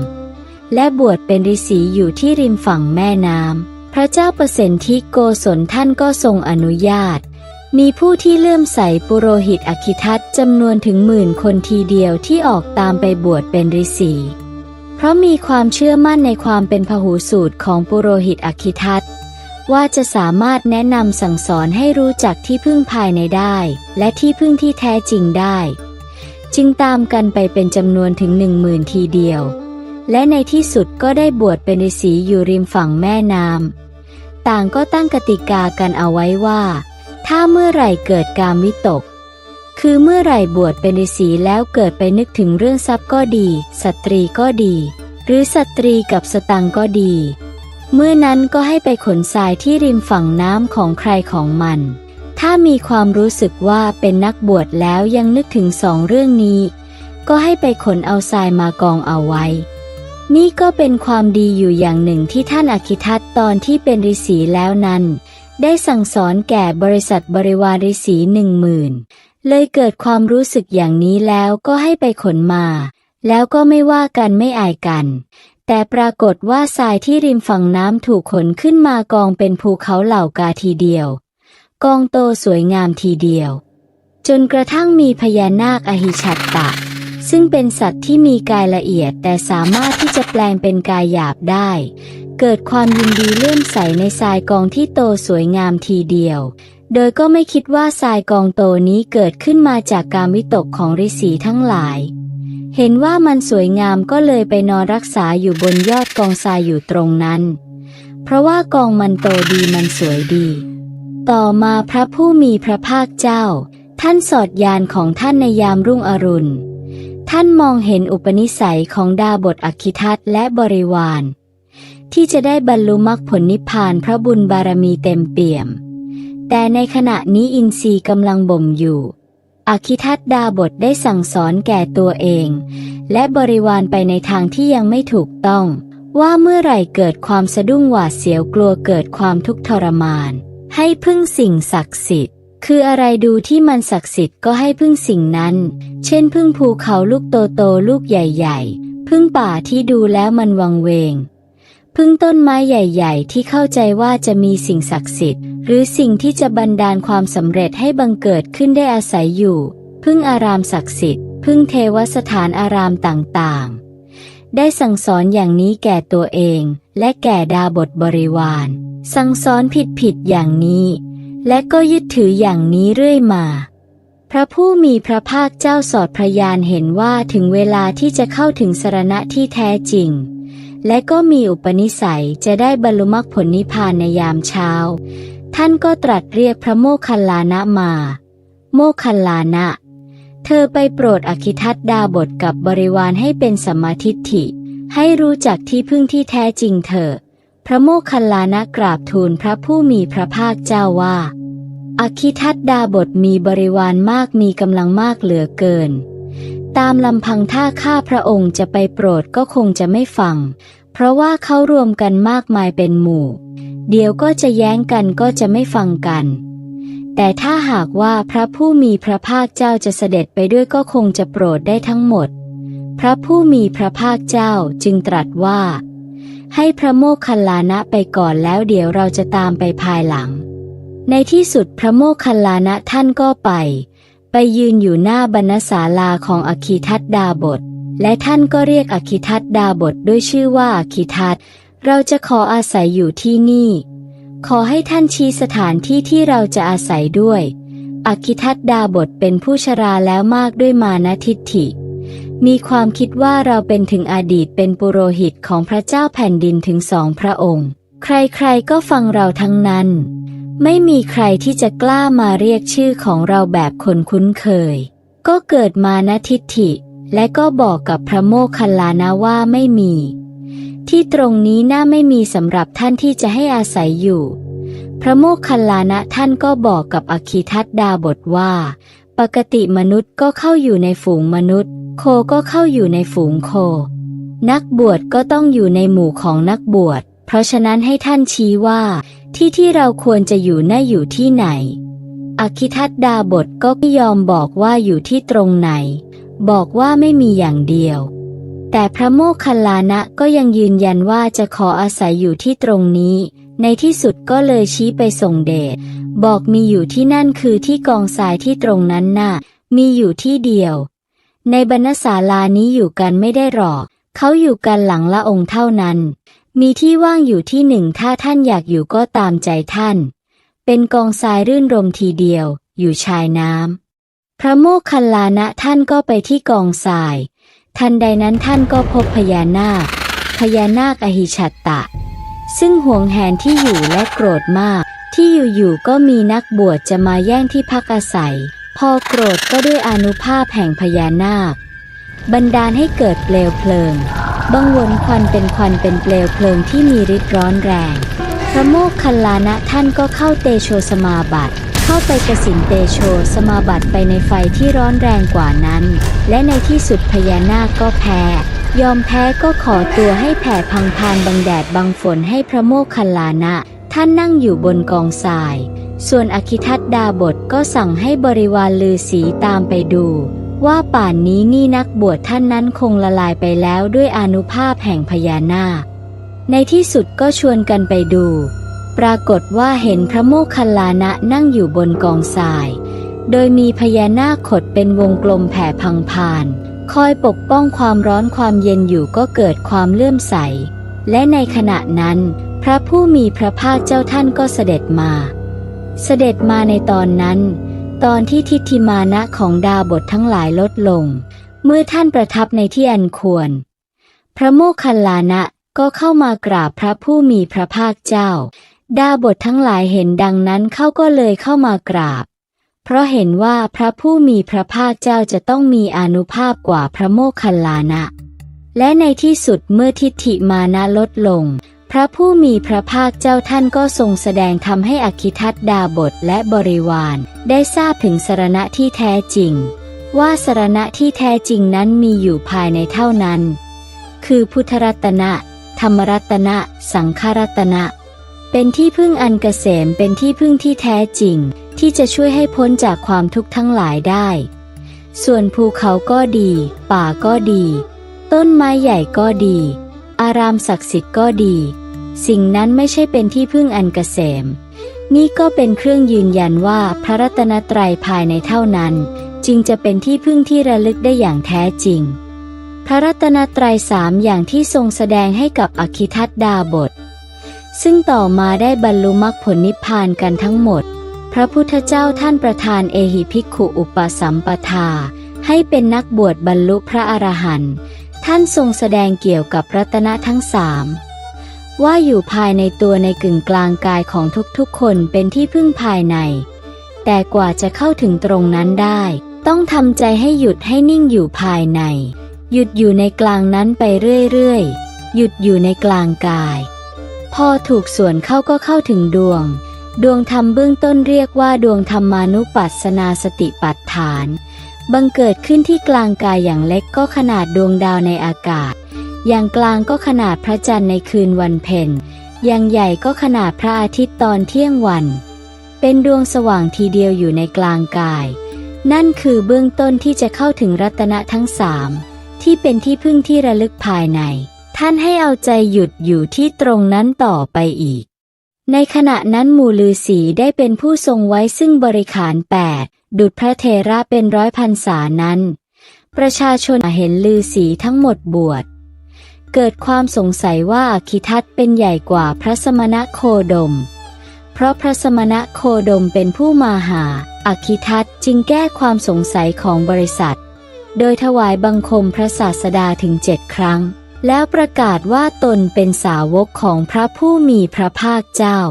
Speaker 1: และบวชเป็นฤาษีอยู่ที่ริมฝั่งแม่น้ำพระเจ้าประสิทธิโกศลท่านก็ทรงอนุญาตมีผู้ที่เลื่อมใสปุโรหิตอคิทัตจำนวนถึง10,000 คนทีเดียวที่ออกตามไปบวชเป็นฤาษีเพราะมีความเชื่อมั่นในความเป็นพหูสูตรของปุโรหิตอคิทัตว่าจะสามารถแนะนำสั่งสอนให้รู้จักที่พึ่งภายในได้และที่พึ่งที่แท้จริงได้จึงตามกันไปเป็นจำนวนถึง10,000 ทีเดียวและในที่สุดก็ได้บวชเป็นฤาษีอยู่ริมฝั่งแม่น้ำต่างก็ตั้งกติกากันเอาไว้ว่าถ้าเมื่อไหร่เกิดกามวิตกคือเมื่อไหร่บวชเป็นฤาษีแล้วเกิดไปนึกถึงเรื่องทรัพย์ก็ดีสตรีก็ดีหรือสตรีกับสตังค์ก็ดีเมื่อนั้นก็ให้ไปขนทรายที่ริมฝั่งน้ำของใครของมันถ้ามีความรู้สึกว่าเป็นนักบวชแล้วยังนึกถึง2 เรื่องนี้ก็ให้ไปขนเอาทรายมากองเอาไว้นี่ก็เป็นความดีอยู่อย่างหนึ่งที่ท่านอคิทัตตอนที่เป็นฤาษีแล้วนั้นได้สั่งสอนแก่บริษัทบริวารฤาษี10,000เลยเกิดความรู้สึกอย่างนี้แล้วก็ให้ไปขนมาแล้วก็ไม่ว่ากันไม่อายกันแต่ปรากฏว่าทรายที่ริมฝั่งน้ำถูกขนขึ้นมากองเป็นภูเขาเหล่ากาทีเดียวกองโตสวยงามทีเดียวจนกระทั่งมีพญานาคอหิชัตตะซึ่งเป็นสัตว์ที่มีกายละเอียดแต่สามารถที่จะแปลงเป็นกายหยาบได้เกิดความยินดีเลื่อมใสในทรายกองที่โตสวยงามทีเดียวโดยก็ไม่คิดว่าทรายกองโตนี้เกิดขึ้นมาจากกามวิตกของฤาษีทั้งหลายเห็นว่ามันสวยงามก็เลยไปนอนรักษาอยู่บนยอดกองทรายอยู่ตรงนั้นเพราะว่ากองมันโตดีมันสวยดีต่อมาพระผู้มีพระภาคเจ้าท่านสอดญาณของท่านในยามรุ่งอรุณท่านมองเห็นอุปนิสัยของดาบทอคิทัตและบริวารที่จะได้บรรลุมรรคผลนิพพานเพราะบุญบารมีเต็มเปี่ยมแต่ในขณะนี้อินทรีย์กำลังบ่มอยู่อ อคิทัตดาบทได้สั่งสอนแก่ตัวเองและบริวารไปในทางที่ยังไม่ถูกต้องว่าเมื่อไหร่เกิดความสะดุ้งหวาดเสียวกลัวเกิดความทุกข์ทรมานให้พึ่งสิ่งศักดิ์สิทธิ์คืออะไรดูที่มันศักดิ์สิทธิ์ก็ให้พึ่งสิ่งนั้นเช่นพึ่งภูเขาลูกโตๆลูกใหญ่ๆพึ่งป่าที่ดูแล้วมันวังเวงพึ่งต้นไม้ใหญ่ๆที่เข้าใจว่าจะมีสิ่งศักดิ์สิทธิ์หรือสิ่งที่จะบันดาลความสำเร็จให้บังเกิดขึ้นได้อาศัยอยู่พึ่งอารามศักดิ์สิทธิ์พึ่งเทวสถานอารามต่างๆได้สั่งสอนอย่างนี้แก่ตัวเองและแก่ดาบทบริวารสั่งสอนผิดอย่างนี้และก็ยึดถืออย่างนี้เรื่อยมาพระผู้มีพระภาคเจ้าสอดพระญาณเห็นว่าถึงเวลาที่จะเข้าถึงสรณะที่แท้จริงและก็มีอุปนิสัยจะได้บรรลุมรรคผลนิพพานในยามเช้าท่านก็ตรัสเรียกพระโมคคัลลานะมาโมคคัลลานะเธอไปโปรดอคิทัตดาบทกับบริวารให้เป็นสัมมาทิฏฐิให้รู้จักที่พึ่งที่แท้จริงเถิดพระโมคคัลลานะกราบทูลพระผู้มีพระภาคเจ้าว่าอคิทัตดาบทมีบริวารมากมีกำลังมากเหลือเกินตามลำพังถ้าข้าพระองค์จะไปโปรดก็คงจะไม่ฟังเพราะว่าเขารวมกันมากมายเป็นหมู่เดี๋ยวก็จะแย้งกันก็จะไม่ฟังกันแต่ถ้าหากว่าพระผู้มีพระภาคเจ้าจะเสด็จไปด้วยก็คงจะโปรดได้ทั้งหมดพระผู้มีพระภาคเจ้าจึงตรัสว่าให้พระโมคคัลลานะไปก่อนแล้วเดี๋ยวเราจะตามไปภายหลังในที่สุดพระโมคคัลลานะท่านก็ไปยืนอยู่หน้าบรรณศาลาของอคิทัตดาบทและท่านก็เรียกอคิทัตดาบทด้วยชื่อว่าอคิทัตเราจะขออาศัยอยู่ที่นี่ขอให้ท่านชี้สถานที่ที่เราจะอาศัยด้วยอคิทัตดาบทเป็นผู้ชราแล้วมากด้วยมานะทิฏฐิมีความคิดว่าเราเป็นถึงอดีตเป็นปุโรหิตของพระเจ้าแผ่นดินถึง2 พระองค์ใครๆก็ฟังเราทั้งนั้นไม่มีใครที่จะกล้ามาเรียกชื่อของเราแบบคนคุ้นเคยก็เกิดมานะทิฏฐิและก็บอกกับพระโมคคัลลานะว่าไม่มีที่ตรงนี้น่าไม่มีสำหรับท่านที่จะให้อาศัยอยู่พระโมคคัลลานะท่านก็บอกกับอคิทัตดาบทว่าปกติมนุษย์ก็เข้าอยู่ในฝูงมนุษย์โคก็เข้าอยู่ในฝูงโคนักบวชก็ต้องอยู่ในหมู่ของนักบวชเพราะฉะนั้นให้ท่านชี้ว่าที่เราควรจะอยู่น่าอยู่ที่ไหนอคิทัตดาบทก็ไม่ยอมบอกว่าอยู่ที่ตรงไหนบอกว่าไม่มีอย่างเดียวแต่พระโมคคัลลานะก็ยังยืนยันว่าจะขออาศัยอยู่ที่ตรงนี้ในที่สุดก็เลยชี้ไปส่งเดชบอกมีอยู่ที่นั่นคือที่กองทรายที่ตรงนั้นน่ะมีอยู่ที่เดียวในบรรณศาลานี้อยู่กันไม่ได้หรอกเขาอยู่กันหลังละองค์เท่านั้นมีที่ว่างอยู่ที่หนึ่งถ้าท่านอยากอยู่ก็ตามใจท่านเป็นกองทรายรื่นรมทีเดียวอยู่ชายน้ำพระโมคคัลลานะท่านก็ไปที่กองทรายทันใดนั้นท่านก็พบพญานาคอหิชัตตะซึ่งหวงแหนที่อยู่และโกรธมากที่อยู่ๆก็มีนักบวชจะมาแย่งที่พักอาศัยพอโกรธก็ด้วยอานุภาพแห่งพญานาคบันดาลให้เกิดเปลวเพลิงบังวนควันเป็นเปลวเพลิงที่มีฤทธิ์ร้อนแรงพระโมคคัลลานะท่านก็เข้าเตโชสมาบัติเข้าไปกสิณเตโชสมาบัติไปในไฟที่ร้อนแรงกว่านั้นและในที่สุดพญานาคก็แพ้ยอมแพ้ก็ขอตัวให้แผ่พังพานบังแดดบังฝนให้พระโมคคัลลานะท่านนั่งอยู่บนกองทรายส่วนอคิทัตดาบทก็สั่งให้บริวารฤาษีตามไปดูว่าป่านนี้นี่นักบวชท่านนั้นคงละลายไปแล้วด้วยอานุภาพแห่งพญานาคในที่สุดก็ชวนกันไปดูปรากฏว่าเห็นพระโมคคัลลานะนั่งอยู่บนกองทรายโดยมีพญานาคขดเป็นวงกลมแผ่พังพานคอยปกป้องความร้อนความเย็นอยู่ก็เกิดความเลื่อมใสและในขณะนั้นพระผู้มีพระภาคเจ้าท่านก็เสด็จมาในตอนนั้นตอนที่ทิฏฐิมานะของดาบททั้งหลายลดลงเมื่อท่านประทับในที่อันควรพระโมคคัลลานะก็เข้ามากราบพระผู้มีพระภาคเจ้าดาบททั้งหลายเห็นดังนั้นเขาก็เลยเข้ามากราบเพราะเห็นว่าพระผู้มีพระภาคเจ้าจะต้องมีอานุภาพกว่าพระโมคคัลลานะและในที่สุดเมื่อทิฏฐิมานะลดลง พระผู้มีพระภาคเจ้าท่านก็ทรงแสดงทำให้อคิทัตดาบทและบริวารได้ทราบถึงสรณะที่แท้จริงว่าสรณะที่แท้จริงนั้นมีอยู่ภายในเท่านั้นคือพุทธรัตนะธรรมรัตนะสังฆรัตนะเป็นที่พึ่งอันเกษมเป็นที่พึ่งที่แท้จริงที่จะช่วยให้พ้นจากความทุกข์ทั้งหลายได้ส่วนภูเขาก็ดีป่าก็ดีต้นไม้ใหญ่ก็ดีอารามศักดิ์สิทธิ์ก็ดีสิ่งนั้นไม่ใช่เป็นที่พึ่งอันเกษมนี่ก็เป็นเครื่องยืนยันว่าพระรัตนตรัยภายในเท่านั้นจึงจะเป็นที่พึ่งที่ระลึกได้อย่างแท้จริงพระรัตนตรัยสามอย่างที่ทรงแสดงให้กับอคิทัตดาบทซึ่งต่อมาได้บรรลุมรรคผลนิพพานกันทั้งหมดพระพุทธเจ้าท่านประทานเอหิภิกขุอุปสัมปทาให้เป็นนักบวชบรรลุพระอรหันต์ท่านทรงแสดงเกี่ยวกับรัตนะทั้งสามว่าอยู่ภายในตัวในกึ่งกลางกายของทุกๆคนเป็นที่พึ่งภายในแต่กว่าจะเข้าถึงตรงนั้นได้ต้องทำใจให้หยุดให้นิ่งอยู่ภายในหยุดอยู่ในกลางนั้นไปเรื่อยๆหยุดอยู่ในกลางกายพอถูกส่วนเข้าก็เข้าถึงดวงธรรมเบื้องต้นเรียกว่าดวงธรรมานุปัสสนาสติปัฏฐานบังเกิดขึ้นที่กลางกายอย่างเล็กก็ขนาดดวงดาวในอากาศอย่างกลางก็ขนาดพระจันทร์ในคืนวันเพ็ญอย่างใหญ่ก็ขนาดพระอาทิตย์ตอนเที่ยงวันเป็นดวงสว่างทีเดียวอยู่ในกลางกายนั่นคือเบื้องต้นที่จะเข้าถึงรัตนะทั้งสามที่เป็นที่พึ่งที่ระลึกภายในท่านให้เอาใจหยุดอยู่ที่ตรงนั้นต่อไปอีกในขณะนั้นหมู่ฤาษีได้เป็นผู้ทรงไว้ซึ่งบริขาร8ดุจพระเถระเป็นร้อยพรรษานั้นประชาชนเห็นฤาษีทั้งหมดบวชเกิดความสงสัยว่าอคิทัตเป็นใหญ่กว่าพระสมณโคดมเพราะพระสมณโคดมเป็นผู้มาหาอคิทัตจึงแก้ความสงสัยของบริษัทโดยถวายบังคมพระศาสดาถึง7 ครั้งแล้วประกาศว่าตนเป็นสาวกของพระผู้มีพระภาคเจ้า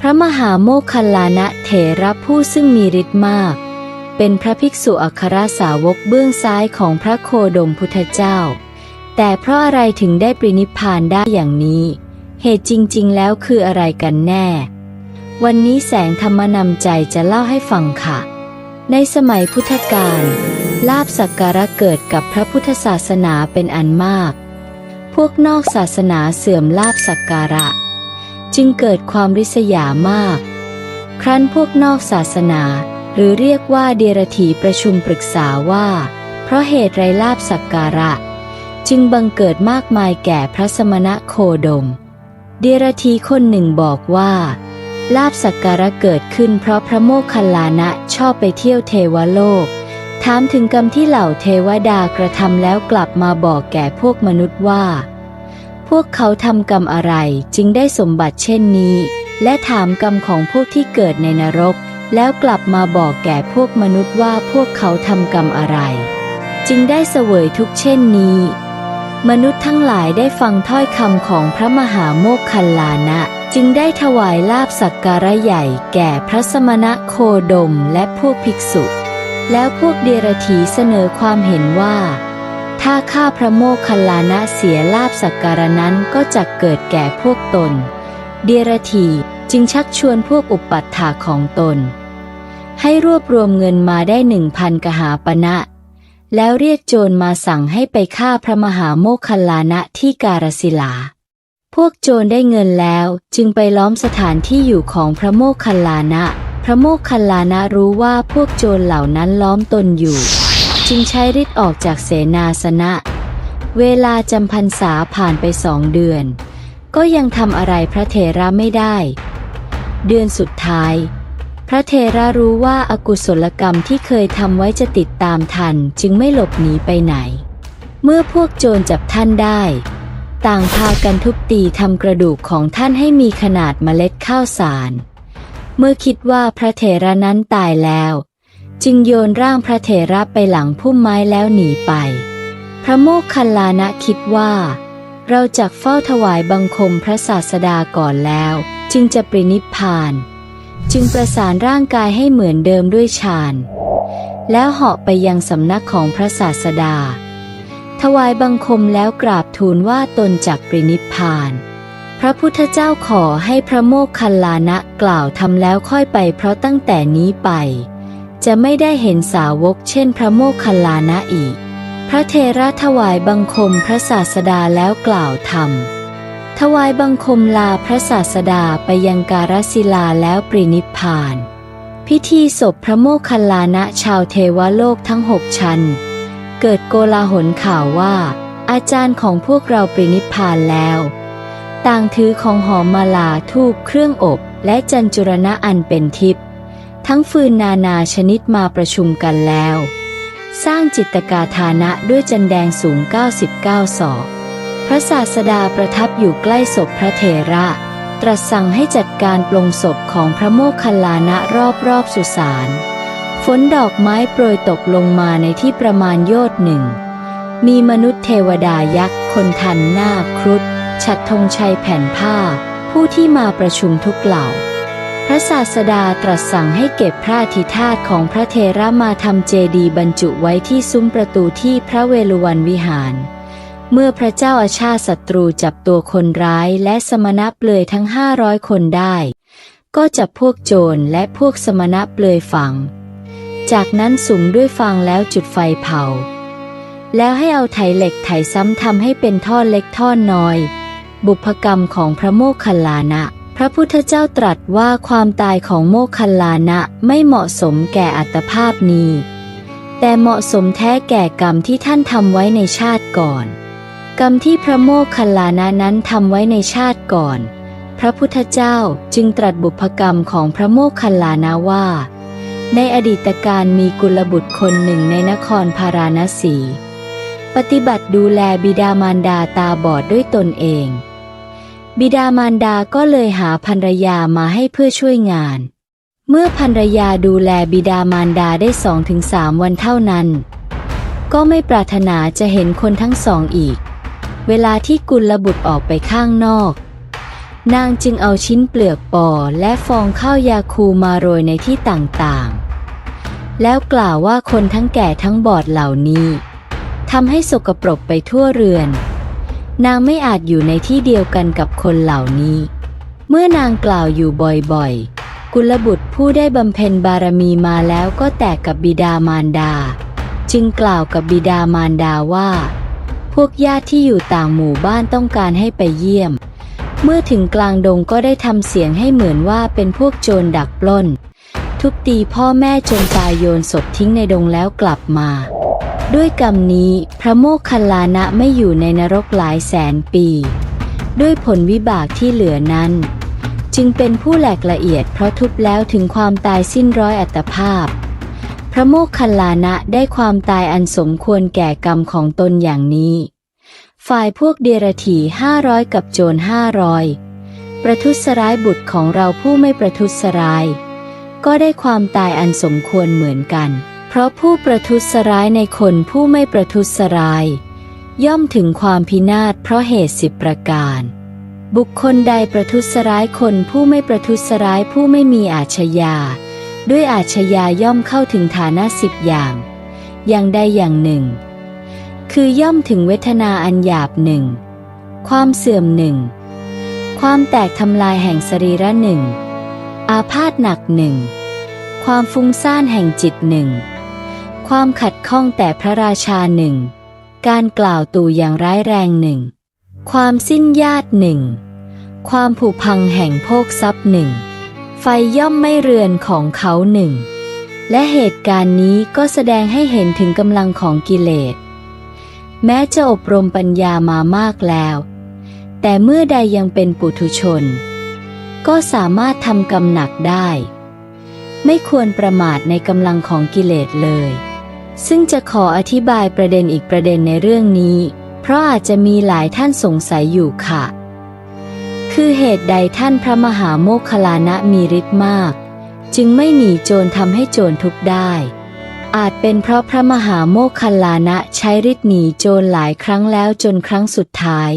Speaker 1: พระมหาโมคคัลลานะเถระผู้ซึ่งมีฤทธิ์มากเป็นพระภิกษุอัครสาวกเบื้องซ้ายของพระโคดมพุทธเจ้าแต่เพราะอะไรถึงได้ปรินิพพานได้อย่างนี้เหตุจริงๆแล้วคืออะไรกันแน่วันนี้แสงธรรมนำใจจะเล่าให้ฟังค่ะในสมัยพุทธกาลลาภสักการะเกิดกับพระพุทธศาสนาเป็นอันมากพวกนอกศาสนาเสื่อมลาภสักการะจึงเกิดความริษยามากครั้นพวกนอกศาสนาหรือเรียกว่าเดรัจฉีประชุมปรึกษาว่าเพราะเหตุไรลาภสักการะจึงบังเกิดมากมายแก่พระสมณโคดมเดรัจฉีคนหนึ่งบอกว่าลาภสักการะเกิดขึ้นเพราะพระโมคคัลลานะชอบไปเที่ยวเทวโลกถามถึงกรรมที่เหล่าเทวดากระทำแล้วกลับมาบอกแก่พวกมนุษย์ว่าพวกเขาทำกรรมอะไรจึงได้สมบัติเช่นนี้และถามกรรมของพวกที่เกิดในนรกแล้วกลับมาบอกแก่พวกมนุษย์ว่าพวกเขาทำกรรมอะไรจึงได้เสวยทุกข์เช่นนี้มนุษย์ทั้งหลายได้ฟังถ้อยคำของพระมหาโมคคัลลานะจึงได้ถวายลาภสักการะใหญ่แก่พระสมณโคดมและพวกภิกษุแล้วพวกเดรัจฉีเสนอความเห็นว่าถ้าข้าพระโมคคัลลานะเสียลาภสักการะนั้นก็จักเกิดแก่พวกตนเดรัจฉีจึงชักชวนพวกอุปัฏฐากของตนให้รวบรวมเงินมาได้ 1,000 กหาปณะแล้วเรียกโจรมาสั่งให้ไปฆ่าพระมหาโมคคัลลานะที่การศิลาพวกโจรได้เงินแล้วจึงไปล้อมสถานที่อยู่ของพระโมคคัลลานะพระโมคคัลลานะรู้ว่าพวกโจรเหล่านั้นล้อมตนอยู่จึงใช้ฤทธิ์ออกจากเสนาสนะเวลาจำพรรษาผ่านไป2 เดือนก็ยังทำอะไรพระเถระไม่ได้เดือนสุดท้ายพระเถระรู้ว่าอกุศลกรรมที่เคยทำไว้จะติดตามทันจึงไม่หลบหนีไปไหนเมื่อพวกโจรจับท่านได้ต่างพากันทุบตีทำกระดูกของท่านให้มีขนาดเมล็ดข้าวสารเมื่อคิดว่าพระเถระนั้นตายแล้วจึงโยนร่างพระเถระไปหลังพุ่มไม้แล้วหนีไปพระโมคคัลลานะคิดว่าเราจักเฝ้าถวายบังคมพระศาสดาก่อนแล้วจึงจะปรินิพพานจึงประสานร่างกายให้เหมือนเดิมด้วยฌาน แล้วเหาะไปยังสำนักของพระศาสดาถวายบังคมแล้วกราบทูลว่าตนจักปรินิพพานพระพุทธเจ้าขอให้พระโมคคัลลานะกล่าวทำแล้วค่อยไปเพราะตั้งแต่นี้ไปจะไม่ได้เห็นสาวกเช่นพระโมคคัลลานะอีกพระเถระถวายบังคมพระศาสดาแล้วกล่าวธรรมถวายบังคมลาพระศาสดาไปยังการศิลาแล้วปรินิพพานพิธีศพพระโมคคัลลานะชาวเทวโลกทั้ง6 ชั้นเกิดโกลาหลข่าวว่าอาจารย์ของพวกเราปรินิพพานแล้วต่างถือของหอมมาลาธูปเครื่องอบและจัญจุรณะอันเป็นทิพย์ทั้งฟืนนานาชนิดมาประชุมกันแล้วสร้างจิตกาฐานะด้วยจันแดงสูง99 ศอกพระศาสดาประทับอยู่ใกล้ศพพระเถระตรัสสั่งให้จัดการปลงศพของพระโมคคัลลานะรอบสุสานฝนดอกไม้โปรยตกลงมาในที่ประมาณโยชน์หนึ่งมีมนุษย์เทวดายักษ์คนทันนาคครุฑฉัตรธงชัยแผ่นผ้าผู้ที่มาประชุมทุกเหล่าพระศาสดาตรัสสั่งให้เก็บพระอธิธาตุของพระเถระมาทำเจดีย์บรรจุไว้ที่ซุ้มประตูที่พระเวฬุวันวิหารเมื่อพระเจ้าอาชาติศัตรูจับตัวคนร้ายและสมณะเปลือยทั้ง500 คนได้ก็จับพวกโจรและพวกสมณะเปลือยฝังจากนั้นสุมด้วยฟางแล้วจุดไฟเผาแล้วให้เอาไถเหล็กไถซ้ำทำให้เป็นท่อนเล็กท่อนน้อยบุพกรรมของพระโมคคัลลานะพระพุทธเจ้าตรัสว่าความตายของโมคคัลลานะไม่เหมาะสมแก่อัตภาพนี้แต่เหมาะสมแท้แก่กรรมที่ท่านทำไว้ในชาติก่อนกรรมที่พระโมคคัลลานะนั้นทำไว้ในชาติก่อนพระพุทธเจ้าจึงตรัสบุพกรรมของพระโมคคัลลานะว่าในอดีตการมีกุลบุตรคนหนึ่งในนครพาราณสีปฏิบัติดูแลบิดามารดาตาบอดด้วยตนเองบิดามารดาก็เลยหาภรรยามาให้เพื่อช่วยงานเมื่อภรรยาดูแลบิดามารดาได้ 2-3 วันเท่านั้นก็ไม่ปรารถนาจะเห็นคนทั้งสองอีกเวลาที่กุลบุตรออกไปข้างนอกนางจึงเอาชิ้นเปลือกปอและฟองข้าวยาคูมาโรยในที่ต่างๆแล้วกล่าวว่าคนทั้งแก่ทั้งบอดเหล่านี้ทำให้สกปรกไปทั่วเรือนนางไม่อาจอยู่ในที่เดียวกันกับคนเหล่านี้เมื่อนางกล่าวอยู่บ่อยๆกุลบุตรผู้ได้บำเพ็ญบารมีมาแล้วก็แตกกับบิดามารดาจึงกล่าวกับบิดามารดาว่าพวกญาติที่อยู่ต่างหมู่บ้านต้องการให้ไปเยี่ยมเมื่อถึงกลางดงก็ได้ทำเสียงให้เหมือนว่าเป็นพวกโจรดักปล้นทุบตีพ่อแม่จนตายโยนศพทิ้งในดงแล้วกลับมาด้วยกรรมนี้พระโมคคัลลานะไม่อยู่ในนรกหลายแสนปีด้วยผลวิบากที่เหลือนั้นจึงเป็นผู้แหลกละเอียดเพราะทุบแล้วถึงความตายสิ้นร้อยอัตภาพพระโมคคัลลานะได้ความตายอันสมควรแก่กรรมของตนอย่างนี้ฝ่ายพวกเดรัจฉี500กับโจร500ประทุษร้ายบุตรของเราผู้ไม่ประทุษร้ายก็ได้ความตายอันสมควรเหมือนกันเพราะผู้ประทุษร้ายในคนผู้ไม่ประทุษร้ายย่อมถึงความพินาศเพราะเหตุ10 ประการบุคคลใดประทุษร้ายคนผู้ไม่ประทุษร้ายผู้ไม่มีอาชญาด้วยอาชญาย่อมเข้าถึงฐานะ10 อย่างใดอย่างหนึ่งคือย่อมถึงเวทนาอันหยาบหนึ่งความเสื่อมหนึ่งความแตกทำลายแห่งสรีระหนึ่งอาพาธหนักหนึ่งความฟุ้งซ่านแห่งจิตหนึ่งความขัดข้องแต่พระราชาหนึ่งการกล่าวตู่อย่างร้ายแรงหนึ่งความสิ้นญาติหนึ่งความผุพังแห่งโภคทรัพย์หนึ่งไฟย่อมไม่เรือนของเขาหนึ่งและเหตุการณ์นี้ก็แสดงให้เห็นถึงกำลังของกิเลสแม้จะอบรมปัญญามามากแล้วแต่เมื่อใดยังเป็นปุถุชนก็สามารถทำกรรมหนักได้ไม่ควรประมาทในกำลังของกิเลสเลยซึ่งจะขออธิบายประเด็นอีกประเด็นในเรื่องนี้เพราะอาจจะมีหลายท่านสงสัยอยู่ค่ะคือเหตุใดท่านพระมหาโมคคัลลานะมีฤทธิ์มากจึงไม่หนีโจรทำให้โจรทุกข์ได้อาจเป็นเพราะพระมหาโมคคัลลานะใช้ฤทธิ์หนีโจรหลายครั้งแล้วจนครั้งสุดท้าย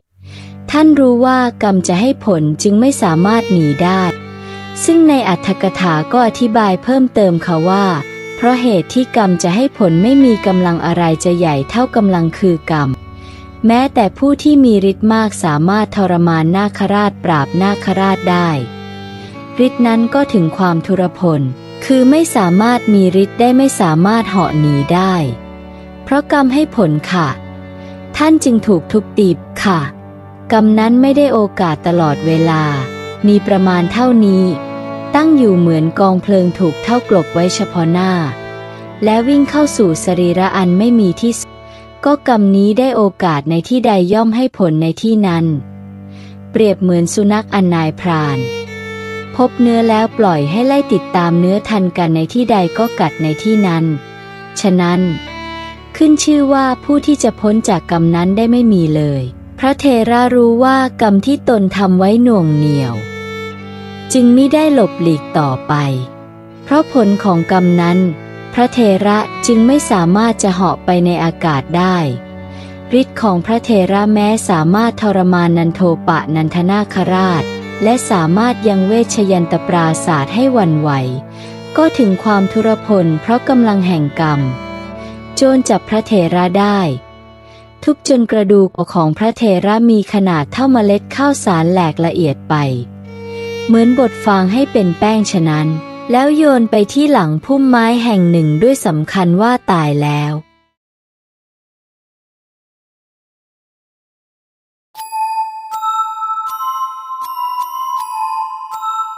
Speaker 1: ท่านรู้ว่ากรรมจะให้ผลจึงไม่สามารถหนีได้ซึ่งในอรรถกถาก็อธิบายเพิ่มเติมค่ะว่า เพราะเหตุที่กรรมจะให้ผลไม่มีกำลังอะไรจะใหญ่เท่ากำลังคือกรรมแม้แต่ผู้ที่มีฤทธิ์มากสามารถทรมานนาคราชปราบนาคราชได้ฤทธิ์นั้นก็ถึงความทุรพลคือไม่สามารถมีฤทธิ์ได้ไม่สามารถเหาะหนีได้เพราะกรรมให้ผลค่ะท่านจึงถูกทุบตีค่ะกรรมนั้นไม่ได้โอกาสตลอดเวลามีประมาณเท่านี้ตั้งอยู่เหมือนกองเพลิงถูกเท่ากลบไว้เฉพาะหน้าและวิ่งเข้าสู่สรีระอันไม่มีที่สุดก็กรรมนี้ได้โอกาสในที่ใดย่อมให้ผลในที่นั้นเปรียบเหมือนสุนัขอันนายพรานพบเนื้อแล้วปล่อยให้ไล่ติดตามเนื้อทันกันในที่ใดก็กัดในที่นั้นฉะนั้นขึ้นชื่อว่าผู้ที่จะพ้นจากกรรมนั้นได้ไม่มีเลยพระเถระรู้ว่ากรรมที่ตนทำไว้หน่วงเหนี่ยวจึงมิได้หลบหลีกต่อไปเพราะผลของกรรมนั้นพระเถระจึงไม่สามารถจะเหาะไปในอากาศได้ฤทธิ์ของพระเถระแม้สามารถทรมานนันโทปะนันทนาคราชและสามารถยังเวชยันตปราศาสตร์ให้หวั่นไหวก็ถึงความทุรพลเพราะกำลังแห่งกรรมโจรจับพระเถระได้ทุบจนกระดูกของพระเถระมีขนาดเท่าเมล็ดข้าวสารแหลกละเอียดไปเหมือนบดฟางให้เป็นแป้งฉะนั้นแล้วโยนไปที่หลังพุ่มไม้แห่งหนึ่งด้วยสำคัญว่าตายแล้ว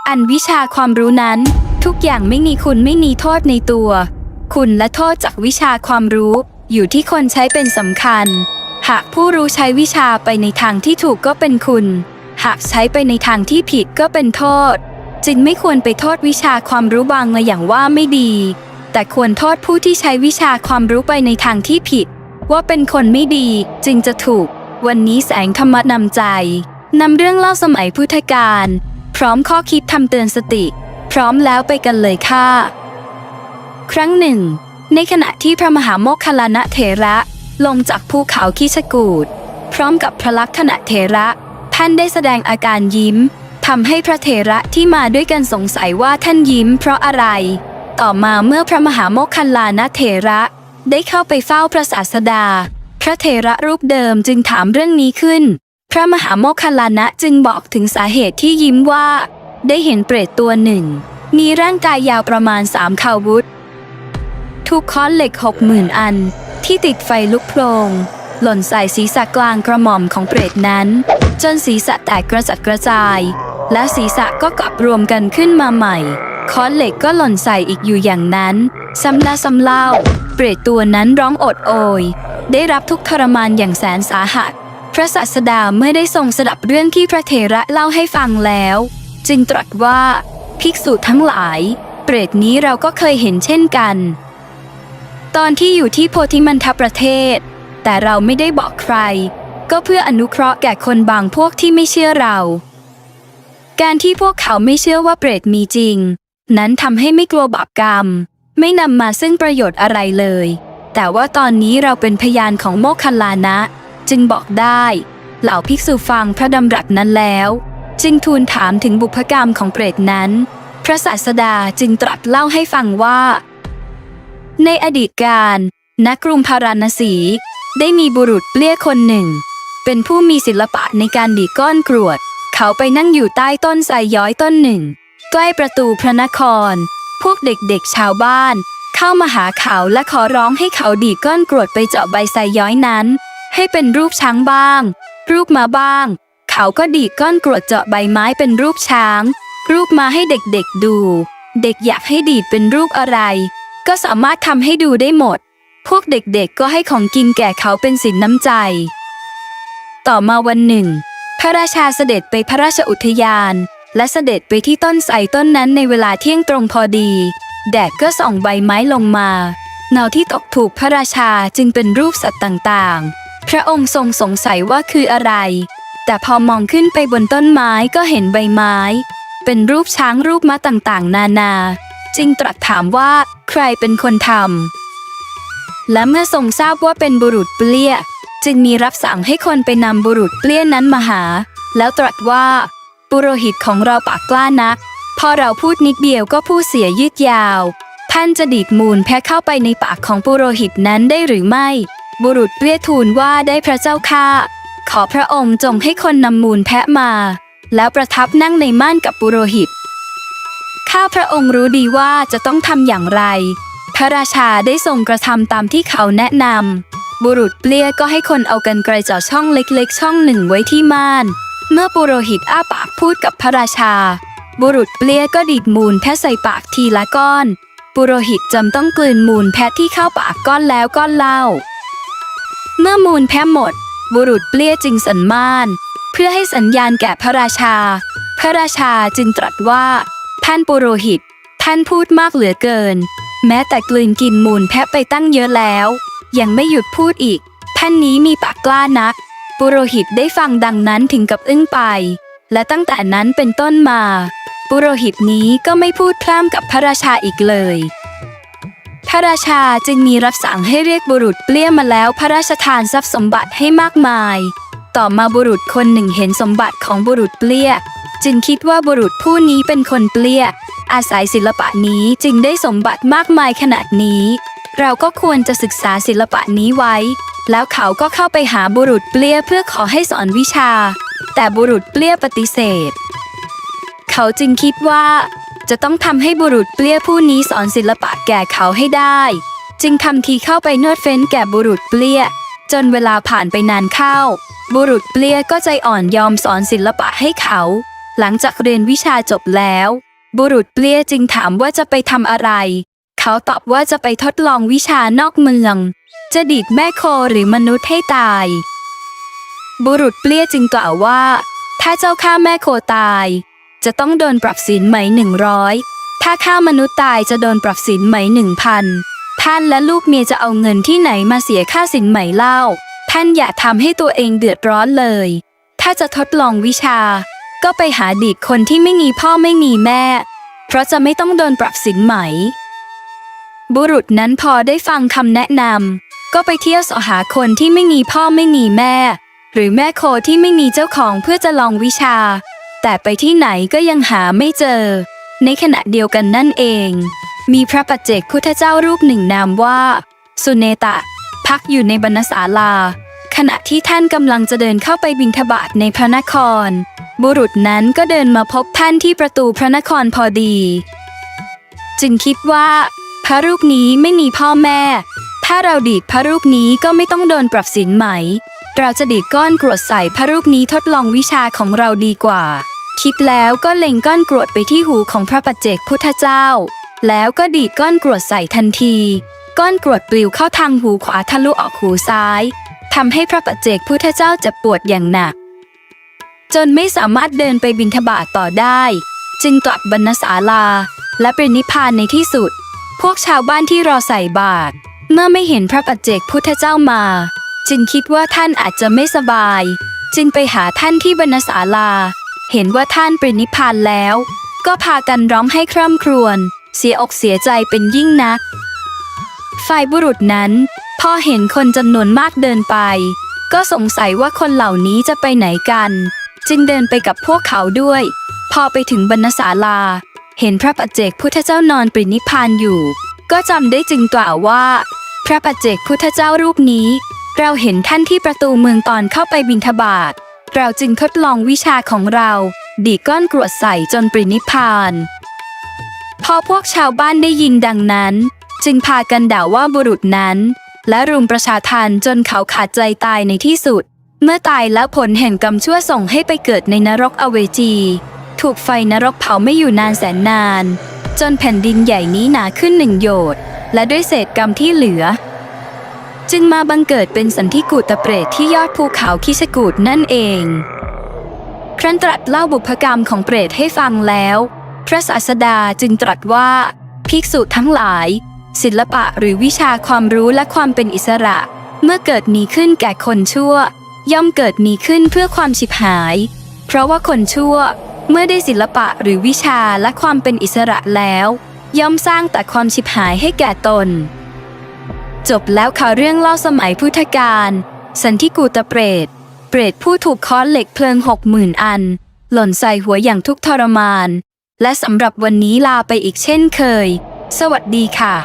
Speaker 2: อันวิชาความรู้นั้นทุกอย่างไม่มีคุณไม่มีโทษในตัวคุณและโทษจากวิชาความรู้อยู่ที่คนใช้เป็นสำคัญหากผู้รู้ใช้วิชาไปในทางที่ถูกก็เป็นคุณหากใช้ไปในทางที่ผิดก็เป็นโทษจึงไม่ควรไปโทษวิชาความรู้บางอย่างว่าไม่ดีแต่ควรโทษผู้ที่ใช้วิชาความรู้ไปในทางที่ผิดว่าเป็นคนไม่ดีจึงจะถูกวันนี้แสงธรรมนำใจนำเรื่องเล่าสมัยพุทธกาลพร้อมข้อคิดทำเตือนสติพร้อมแล้วไปกันเลยค่ะครั้งหนึ่งในขณะที่พระมหาโมคคัลลานะเถระลงจากภูเขาคิชกูฏพร้อมกับพระลักษณะเถระท่านได้แสดงอาการยิ้มทำให้พระเถระที่มาด้วยกันสงสัยว่าท่านยิ้มเพราะอะไรต่อมาเมื่อพระมหาโมคคัลลานะเถระได้เข้าไปเฝ้าพระศาสดาพระเถระรูปเดิมจึงถามเรื่องนี้ขึ้นพระมหาโมคคัลลานะจึงบอกถึงสาเหตุที่ยิ้มว่าได้เห็นเปรตตัวหนึ่งมีร่างกายยาวประมาณ3 คาวุธถูกค้อนเหล็ก60,000 อันที่ติดไฟลุกโพลงหล่นใส่ศีรษะกลางกระหม่อมของเปรตนั้นจนศีรษะแตกกระจัดกระจายและศีรษะก็กลับรวมกันขึ้นมาใหม่ค้อนเหล็กก็หล่นใส่อีกอยู่อย่างนั้นซ้ำแล้วซ้ำเล่าเปรตตัวนั้นร้องโอดโอยได้รับทุกข์ทรมานอย่างแสนสาหัสพระศาสดาเมื่อได้ทรงสดับเรื่องที่พระเถระเล่าให้ฟังแล้วจึงตรัสว่าภิกษุทั้งหลายเปรตนี้เราก็เคยเห็นเช่นกันตอนที่อยู่ที่โพธิมันทประเทศแต่เราไม่ได้บอกใครก็เพื่ออนุเคราะห์แก่คนบางพวกที่ไม่เชื่อเราการที่พวกเขาไม่เชื่อว่าเปรตมีจริงนั้นทำให้ไม่กลัวบาปกรรมไม่นำมาซึ่งประโยชน์อะไรเลยแต่ว่าตอนนี้เราเป็นพยานของโมคคัลลานะจึงบอกได้เหล่าภิกษุฟังพระดำรัสนั้นแล้วจึงทูลถามถึงบุพกรรมของเปรตนั้นพระศาสดาจึงตรัสเล่าให้ฟังว่าในอดีตการณกรุงพาราณสีได้มีบุรุษเปลี้ยคนหนึ่งเป็นผู้มีศิลปะในการดีดก้อนกรวดเขาไปนั่งอยู่ใต้ต้นไทรย้อยต้นหนึ่งใกล้ประตูพระนครพวกเด็กๆชาวบ้านเข้ามาหาเขาและขอร้องให้เขาดีดก้อนกรวดไปเจาะใบไทรย้อยนั้นให้เป็นรูปช้างบ้างรูปม้าบ้างเขาก็ดีดก้อนกรวดเจาะใบไม้เป็นรูปช้างรูปม้าให้เด็กๆดูเด็กอยากให้ดีดเป็นรูปอะไรก็สามารถทำให้ดูได้หมดพวกเด็กๆก็ให้ของกินแก่เขาเป็นสินน้ำใจต่อมาวันหนึ่งพระราชาเสด็จไปพระราชอุทยานและเสด็จไปที่ต้นไทรต้นนั้นในเวลาเที่ยงตรงพอดีแดดก็ส่องใบไม้ลงมาเงาที่ตกถูกพระราชาจึงเป็นรูปสัตว์ต่างๆพระองค์ทรงสงสัยว่าคืออะไรแต่พอมองขึ้นไปบนต้นไม้ก็เห็นใบไม้เป็นรูปช้างรูปม้าต่างๆนานาจึงตรัสถามว่าใครเป็นคนทำและเมื่อทรงทราบว่าเป็นบุรุษเปลี้ยจึงมีรับสั่งให้คนไปนำบุรุษเปลี้ยนั้นมาหาแล้วตรัสว่าปุโรหิตของเราปากกล้านักพอเราพูดนิดเดียวก็พูดเสียยืดยาว ท่านจะดีดมูลแพะเข้าไปในปากของปุโรหิตนั้นได้หรือไม่บุรุษเปรี้ยทูลว่าได้พระเจ้าค่ะขอพระองค์จงให้คนนำมูลแพะมาแล้วประทับนั่งในม่านกับปุโรหิตข้าพระองค์รู้ดีว่าจะต้องทำอย่างไรพระราชาได้ทรงกระทำตามที่เขาแนะนำบุรุษเปรี้ยก็ให้คนเอากรรไกรเจาะช่องเล็กๆช่องหนึ่งไว้ที่ม่านเมื่อปุโรหิตอ้าปากพูดกับพระราชาบุรุษเปรี้ยก็ดีดมูลแพะใส่ปากทีละก้อนปุโรหิตจำต้องกลืนมูลแพะที่เข้าปากก้อนแล้วก้อนเล่าเมื่อมูลแพะหมดบุรุษเปรี้ยจึงสั่นม่านเพื่อให้สัญญาณแก่พระราชาพระราชาจึงตรัสว่าท่านปุโรหิตท่านพูดมากเหลือเกินแม้แต่กลืนกินมูลแพะไปตั้งเยอะแล้วยังไม่หยุดพูดอีกท่านนี้มีปากกล้านักปุโรหิตได้ฟังดังนั้นถึงกับอึ้งไปและตั้งแต่นั้นเป็นต้นมาปุโรหิตนี้ก็ไม่พูดพร่ำกับพระราชาอีกเลยพระราชาจึงมีรับสั่งให้เรียกบุรุษเปรี้ยมาแล้วพระราชทานทรัพย์สมบัติให้มากมายต่อมาบุรุษคนหนึ่งเห็นสมบัติของบุรุษเปรี้ยจึงคิดว่าบุรุษผู้นี้เป็นคนเปรี้ยอาศัยศิลปะนี้จึงได้สมบัติมากมายขนาดนี้เราก็ควรจะศึกษาศิลปะนี้ไว้แล้วเขาก็เข้าไปหาบุรุษเปรี้ยเพื่อขอให้สอนวิชาแต่บุรุษเปรี้ยปฏิเสธเขาจึงคิดว่าจะต้องทำให้บุรุษเปรี้ยผู้นี้สอนศิลปะแก่เขาให้ได้จึงทำทีเข้าไปนวดเฟ้นแก่บุรุษเปรี้ยจนเวลาผ่านไปนานเข้าบุรุษเปรี้ยก็ใจอ่อนยอมสอนศิลปะให้เขาหลังจากเรียนวิชาจบแล้วบุรุษเปรี้ยจึงถามว่าจะไปทำอะไรเขาตอบว่าจะไปทดลองวิชานอกเมืองจะดีดแม่โคหรือมนุษย์ให้ตายบุรุษเปรี้ยจึงกล่าวว่าถ้าเจ้าฆ่าแม่โคตายจะต้องโดนปรับสินไหม100ถ้าฆ่ามนุษย์ตายจะโดนปรับสินไหม1,000ท่านและลูกเมียจะเอาเงินที่ไหนมาเสียค่าสินไหมเล่าท่านอย่าทำให้ตัวเองเดือดร้อนเลยถ้าจะทดลองวิชาก็ไปหาดีดคนที่ไม่มีพ่อไม่มีแม่เพราะจะไม่ต้องโดนปรับสินไหมบุรุษนั้นพอได้ฟังคำแนะนำก็ไปเที่ยวเสาะหาคนที่ไม่มีพ่อไม่มีแม่หรือแม่โคที่ไม่มีเจ้าของเพื่อจะลองวิชาแต่ไปที่ไหนก็ยังหาไม่เจอในขณะเดียวกันนั่นเองมีพระปัจเจกพุทธเจ้ารูปหนึ่งนามว่าสุเนตะพักอยู่ในบรรณศาลาขณะที่ท่านกำลังจะเดินเข้าไปบิณฑบาตในพระนครบุรุษนั้นก็เดินมาพบท่านที่ประตูพระนครพอดีจึงคิดว่าพระรูปนี้ไม่มีพ่อแม่ถ้าเราดีดพระรูปนี้ก็ไม่ต้องโดนปรับสินไหมเราจะดีดก้อนกรวดใส่พระรูปนี้ทดลองวิชาของเราดีกว่าคิดแล้วก็เล็งก้อนกรวดไปที่หูของพระปัจเจกพุทธเจ้าแล้วก็ดีดก้อนกรวดใส่ทันทีก้อนกรวดปลิวเข้าทางหูขวาทะลุออกหูซ้ายทำให้พระปัจเจกพุทธเจ้าเจ็บปวดอย่างหนักจนไม่สามารถเดินไปบิณฑบาตต่อได้จึงกลับบรรณศาลาและปรินิพพานในที่สุดพวกชาวบ้านที่รอใส่บาตรเมื่อไม่เห็นพระปัจเจกพุทธเจ้ามาจึงคิดว่าท่านอาจจะไม่สบายจึงไปหาท่านที่บรรณศาลาเห็นว่าท่านปรินิพพานแล้วก็พากันร้องให้คร่ำครวญเสียอกเสียใจเป็นยิ่งนักฝ่ายบุรุษนั้นพอเห็นคนจำนวนมากเดินไปก็สงสัยว่าคนเหล่านี้จะไปไหนกันจึงเดินไปกับพวกเขาด้วยพอไปถึงบรรณศาลาเห็นพระปัจเจกพุทธเจ้านอนปรินิพพานอยู่ก็จำได้จึงกล่าวว่าพระปัจเจกพุทธเจ้ารูปนี้เราเห็นท่านที่ประตูเมืองตอนเข้าไปบิณฑบาตเราจึงทดลองวิชาของเราดีดก้อนกรวดใส่จนปรินิพพานพอพวกชาวบ้านได้ยินดังนั้นจึงพากันด่าว่าบุรุษนั้นและรุมประชาทานจนเขาขาดใจตายในที่สุดเมื่อตายแล้วผลแห่งกรรมชั่วส่งให้ไปเกิดในนรกอเวจีถูกไฟนรกเผาไม่อยู่นานแสนนานจนแผ่นดินใหญ่นี้หนาขึ้น1 โยชน์และด้วยเศษกรรมที่เหลือจึงมาบังเกิดเป็นสันทิกูตเปรตที่ยอดภูเขาคิชกูฏนั่นเองครั้นตรัสเล่าบุพกรรมของเปรตให้ฟังแล้วพระศาสดาจึงตรัสว่าภิกษุทั้งหลายศิลปะหรือวิชาความรู้และความเป็นอิสระเมื่อเกิดมีขึ้นแก่คนชั่วย่อมเกิดมีขึ้นเพื่อความฉิบหายเพราะว่าคนชั่วเมื่อได้ศิลปะหรือวิชาและความเป็นอิสระแล้วย่อมสร้างแต่ความฉิบหายให้แก่ตนจบแล้วค่ะเรื่องเล่าสมัยพุทธกาลสันทิกูตเปรตผู้ถูกค้อนเหล็กเพลิง60,000 อันหล่นใส่หัวอย่างทุกข์ทรมานและสำหรับวันนี้ลาไปอีกเช่นเคย สวัสดีค่ะ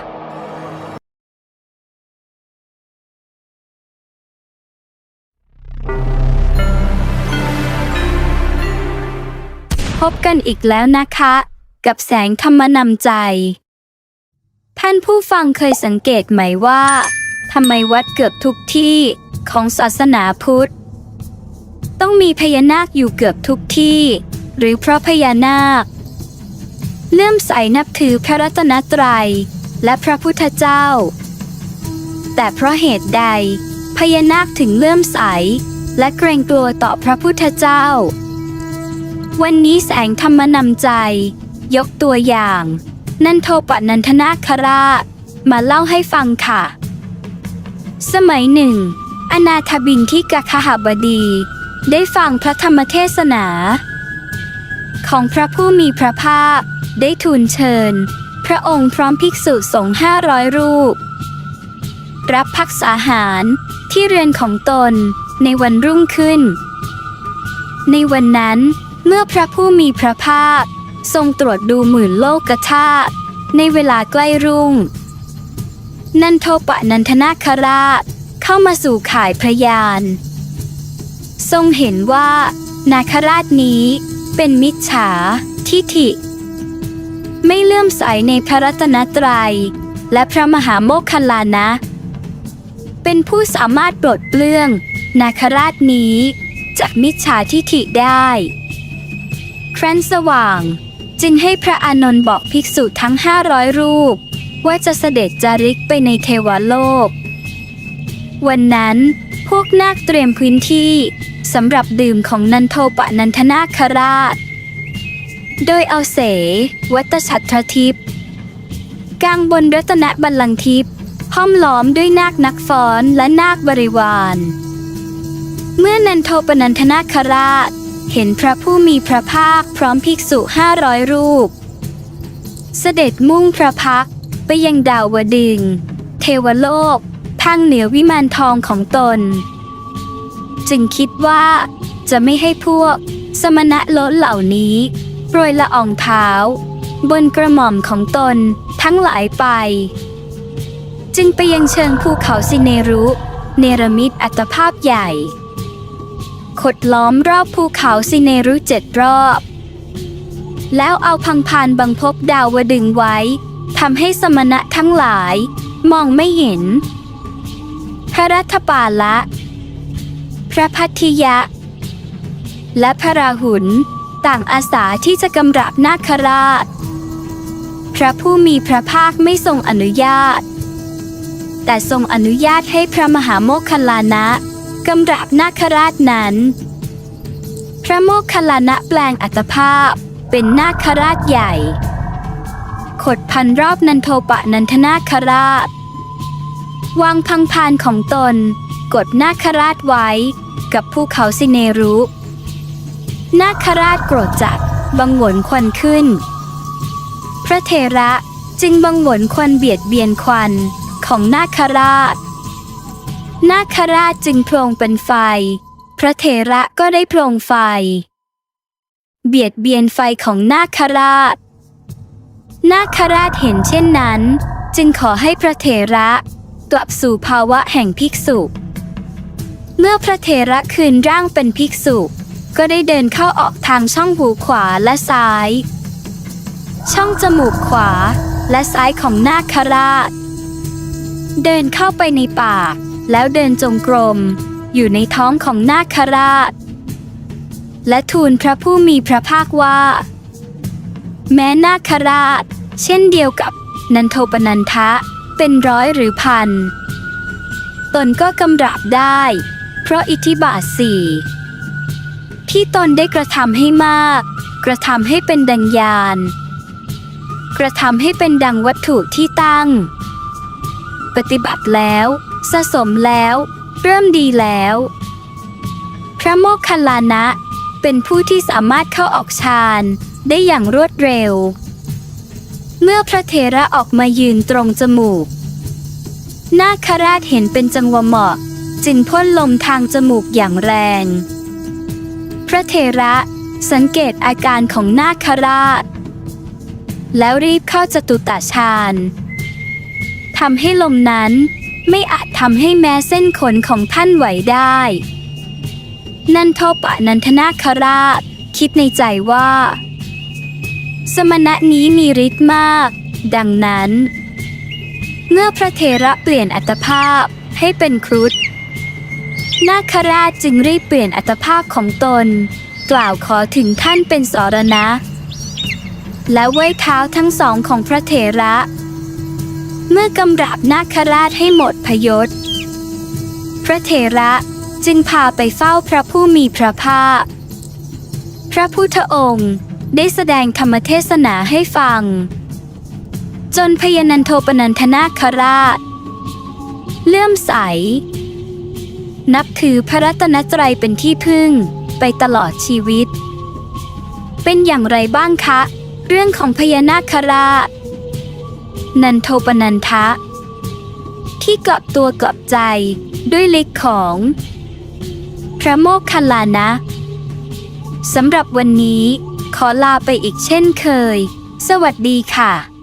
Speaker 2: พบกันอีกแล้วนะคะกับแสงธรรมนำใจท่านผู้ฟังเคยสังเกตไหมว่าทำไมวัดเกือบทุกที่ของศาสนาพุทธต้องมีพญานาคอยู่เกือบทุกที่หรือเพราะพญานาคเลื่อมใสนับถือพระรัตนตรัยและพระพุทธเจ้าแต่เพราะเหตุใดพญานาคถึงเลื่อมใสและเกรงกลัวต่อพระพุทธเจ้าวันนี้แสงธรรมนำใจยกตัวอย่างนันโทปนันทนาคราชมาเล่าให้ฟังค่ะสมัยหนึ่งอนาถบิณฑิกคหบดีได้ฟังพระธรรมเทศนาของพระผู้มีพระภาคได้ทูลเชิญพระองค์พร้อมภิกษุสงฆ์500 รูปรับภักษาหารที่เรือนของตนในวันรุ่งขึ้นในวันนั้นเมื่อพระผู้มีพระภาคทรงตรวจดูหมื่นโลกธาตุในเวลาใกล้รุ่งนันโทปนันทนาคราชเข้ามาสู่ข่ายพระยานทรงเห็นว่านาคราชนี้เป็นมิจฉาทิฐิไม่เลื่อมใสในพระรัตนตรัยและพระมหาโมคคัลลานะเป็นผู้สามารถปลดเปลื้องนาคราชนี้จากมิจฉาทิฐิได้ครั้นสว่างจึงให้พระอานนท์บอกภิกษุทั้ง500 รูปว่าจะเสด็จจาริกไปในเทวโลกวันนั้นพวกนาคเตรียมพื้นที่สำหรับดื่มของนันโทปนันทนาคราชโดยเอาเสวัตฉัตรทิพย์กางบนรัตนบัลลังก์ทิพย์ห้อมล้อมด้วยนาคนักฟ้อนและนาคบริวารเมื่อนันโทปนันทนาคราชเห็นพระผู้มีพระภาคพร้อมภิกษุ500 รูปเสด็จมุ่งพระพักตร์ไปยังดาวดึงส์เทวโลกทางเหนือวิมานทองของตนจึงคิดว่าจะไม่ให้พวกสมณะโลนเหล่านี้โปรยละอองเท้าบนกระหม่อมของตนทั้งหลายไปจึงไปยังเชิงภูเขาสิเนรุเนรมิตอัตภาพใหญ่ขดล้อมรอบภูเขาสิเนรุ7 รอบแล้วเอาพังพานบังพบดาวดึงส์ไว้ทำให้สมณะทั้งหลายมองไม่เห็นพระรัฐปาละ พระพัทธิยะและพระราหุลต่างอาสาที่จะกำราบนาคราชพระผู้มีพระภาคไม่ทรงอนุญาตแต่ทรงอนุญาตให้พระมหาโมคคัลลานะกำราบนาคราชนั้นพระโมคคัลลานะแปลงอัตภาพเป็นนาคราชใหญ่ขดพันรอบนันโทปนันทนาคราชวางพังพานของตนกดนาคราชไว้กับภูเขาสิเนรุนาคราชโกรธจัดบังหวนควันขึ้นพระเถระจึงบังหวนควันเบียดเบียนควันของนาคราชนาคราชจึงโพลงเป็นไฟพระเถระก็ได้โพลงไฟเบียดเบียนไฟของนาคราชนาคราชเห็นเช่นนั้นจึงขอให้พระเถระกลับสู่ภาวะแห่งภิกษุเมื่อพระเถระคืนร่างเป็นภิกษุก็ได้เดินเข้าออกทางช่องหูขวาและซ้ายช่องจมูกขวาและซ้ายของนาคราชเดินเข้าไปในปากแล้วเดินจงกรมอยู่ในท้องของนาคราชและทูลพระผู้มีพระภาคว่าแม้นาคราชเช่นเดียวกับนันโทปนันทะเป็นร้อยหรือพันตนก็กำราบได้เพราะอิทธิบาท4ที่ตนได้กระทำให้มากกระทำให้เป็นดังญาณกระทำให้เป็นดังวัตถุที่ตั้งปฏิบัติแล้วสะสมแล้วเริ่มดีแล้วพระโมคคัลลานะเป็นผู้ที่สามารถเข้าออกฌานได้อย่างรวดเร็วเมื่อพระเถระออกมายืนตรงจมูกนาคราชเห็นเป็นจังหวะเหมาะจึงพ่นลมทางจมูกอย่างแรงพระเถระสังเกตอาการของนาคราช แล้วรีบเข้าจตุตฌานทำให้ลมนั้นไม่อาจทำให้แม้เส้นขนของท่านไหวได้ นันโทปนันทนาคราชคิดในใจว่า สมณะนี้มีฤทธิ์มากดังนั้นเมื่อพระเถระเปลี่ยนอัตภาพให้เป็นครุฑนาคราชจึงรีบเปลี่ยนอัตภาพของตนกล่าวขอถึงท่านเป็นสรณะและไหว้เท้าทั้งสองของพระเถระเมื่อกำราบนาคราชให้หมดพยศพระเถระจึงพาไปเฝ้าพระผู้มีพระภาคพระพุทธองค์ได้แสดงธรรมเทศนาให้ฟังจนพยนันโทปนันทนาคราชเลื่อมใสนับถือพระรัตนตรัยเป็นที่พึ่งไปตลอดชีวิตเป็นอย่างไรบ้างคะเรื่องของพญานาคราชนันโทปนันทะที่กลับตัวกลับใจด้วยฤทธิ์ของพระโมคคัลลานะสำหรับวันนี้ขอลาไปอีกเช่นเคยสวัสดีค่ะ